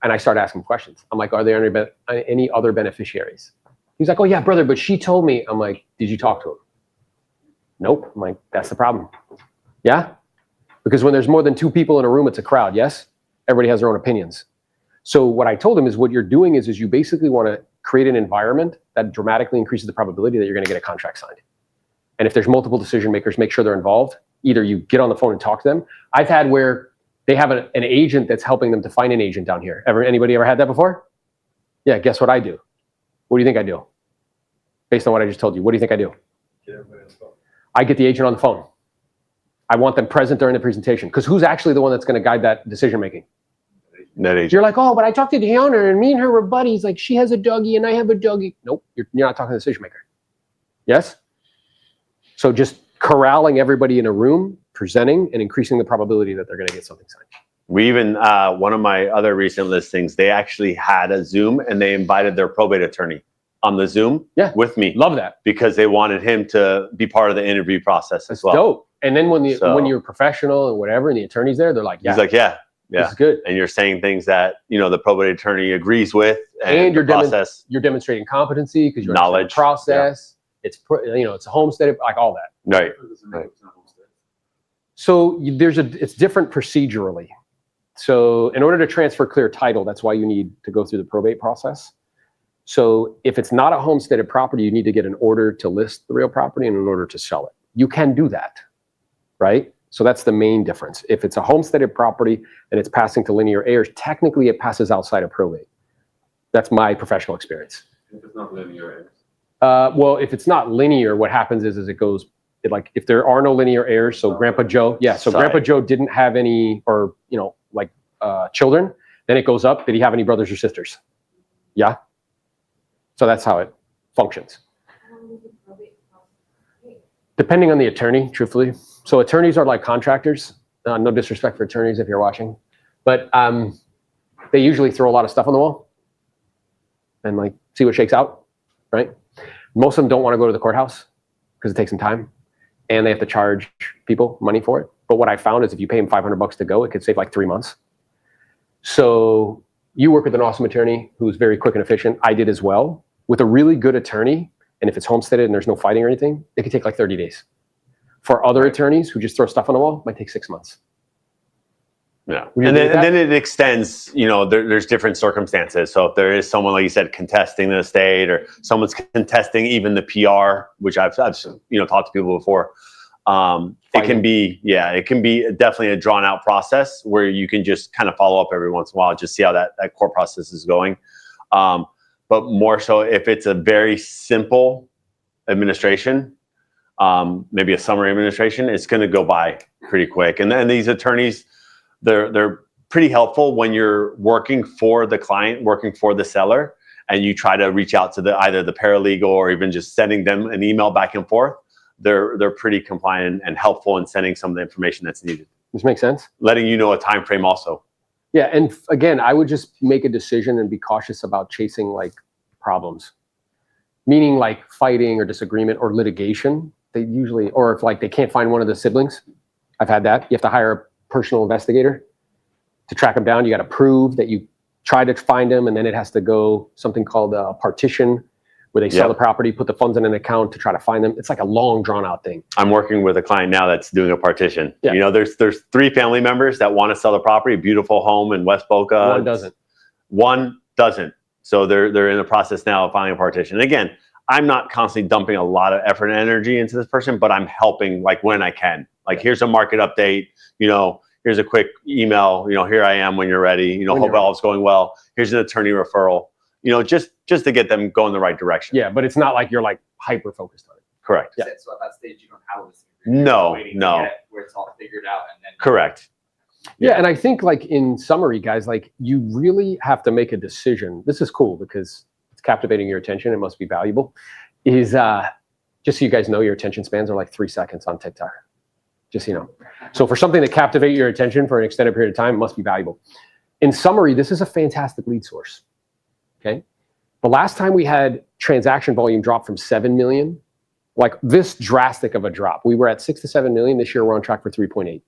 And I started asking questions. I'm like, are there any other beneficiaries? He's like, oh yeah, brother, but she told me. I'm like, did you talk to him? Nope. I'm like, that's the problem. Yeah? Because when there's more than 2 people in a room, it's a crowd, yes? Everybody has their own opinions. So what I told him is what you're doing is you basically want to create an environment that dramatically increases the probability that you're going to get a contract signed. And if there's multiple decision makers, make sure they're involved. Either you get on the phone and talk to them. I've had where they have an agent that's helping them to find an agent down here. Anybody ever had that before? Yeah, guess what I do? What do you think I do? Based on what I just told you, what do you think I do? I get the agent on the phone. I want them present during the presentation, because who's actually the one that's going to guide that decision making? That agent. You're like, oh, but I talked to the owner and me and her were buddies. Like, she has a doggy and I have a doggy. Nope, you're not talking to the decision maker. Yes? So just corralling everybody in a room, presenting, and increasing the probability that they're going to get something signed. We even, one of my other recent listings, they actually had a Zoom and they invited their probate attorney on the Zoom with me. Love that. Because they wanted him to be part of the interview process as well. Dope. And then when you're professional and whatever, and the attorney's there, they're like, yeah. He's like, yeah. This is good. And you're saying things that, the probate attorney agrees with, and you're demonstrating competency because you're knowledge process. Yeah. It's a homestead, like all that. Right. So it's different procedurally. So in order to transfer clear title, that's why you need to go through the probate process. So if it's not a homesteaded property, you need to get an order to list the real property and an order to sell it. You can do that, right? So that's the main difference. If it's a homesteaded property and it's passing to linear heirs, technically it passes outside of probate. That's my professional experience. If it's not linear heirs. Well, if it's not linear, what happens is it goes, if there are no linear heirs, so Grandpa Joe, Grandpa Joe didn't have any, or, children, then it goes up. Did he have any brothers or sisters? Yeah. So that's how it functions. Depending on the attorney, truthfully. So attorneys are like contractors. No disrespect for attorneys if you're watching, but they usually throw a lot of stuff on the wall. and like see what shakes out, right? Most of them don't want to go to the courthouse because it takes some time and they have to charge people money for it. But what I found is if you pay them $500 to go, it could save like 3 months. So you work with an awesome attorney who's very quick and efficient. I did as well. With a really good attorney, and if it's homesteaded and there's no fighting or anything, it could take like 30 days. For other attorneys who just throw stuff on the wall, it might take 6 months. Yeah, Would you and agree with then it extends. You know, there's different circumstances. So if there is someone, like you said, contesting the estate, or someone's contesting even the PR, which I've talked to people before, it can be definitely a drawn out process where you can just kind of follow up every once in a while, just see how that court process is going. But more so if it's a very simple administration, maybe a summary administration, it's going to go by pretty quick. And then these attorneys, they're pretty helpful when you're working for the client, working for the seller, and you try to reach out to either the paralegal or even just sending them an email back and forth. They're pretty compliant and helpful in sending some of the information that's needed. This makes sense? Letting you know a time frame also. Yeah, and again, I would just make a decision and be cautious about chasing like problems. Meaning like fighting or disagreement or litigation. They usually, or if like they can't find one of the siblings, I've had that. You have to hire a personal investigator to track them down. You got to prove that you try to find them, and then it has to go something called a partition, where they sell the property, put the funds in an account to try to find them. It's like a long, drawn out thing. I'm working with a client now that's doing a partition. Yeah. You know, there's 3 family members that want to sell the property, a beautiful home in West Boca. One doesn't. One doesn't. So they're in the process now of filing a partition. And again, I'm not constantly dumping a lot of effort and energy into this person, but I'm helping like when I can. Like, here's a market update, here's a quick email, here I am when you're ready, hope all is going well. Here's an attorney referral, just to get them going the right direction. Yeah, but it's not like you're like hyper focused on it. Correct. Yeah. So at that stage, you don't have a listing No, waiting to no. get it where it's all figured out and then. Correct. Yeah, and I think like in summary, guys, like you really have to make a decision. This is cool because it's captivating your attention. It must be valuable. Is just so you guys know, your attention spans are like 3 seconds on TikTok. Just so you know. So for something to captivate your attention for an extended period of time, it must be valuable. In summary, this is a fantastic lead source. Okay. The last time we had transaction volume drop from 7 million, like this drastic of a drop, we were at 6 to 7 million. This year, we're on track for 3.8.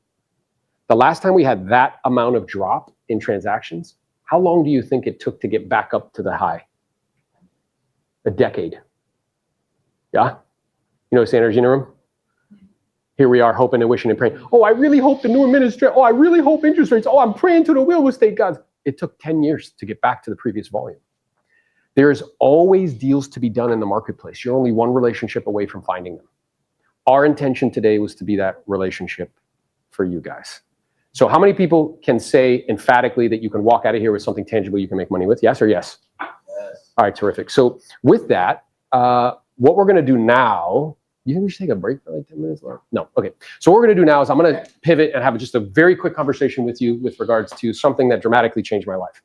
The last time we had that amount of drop in transactions, how long do you think it took to get back up to the high? A decade. Yeah? Sanders, room? Here we are hoping and wishing and praying. Oh, I really hope the new administration. Oh, I really hope interest rates. Oh, I'm praying to the real estate gods. It took 10 years to get back to the previous volume. There's always deals to be done in the marketplace. You're only one relationship away from finding them. Our intention today was to be that relationship for you guys. So how many people can say emphatically that you can walk out of here with something tangible you can make money with? Yes or yes? Yes. All right, terrific. So with that, what we're going to do now, you think we should take a break for like 10 minutes? No, okay. So what we're going to do now is I'm going to pivot and have just a very quick conversation with you with regards to something that dramatically changed my life.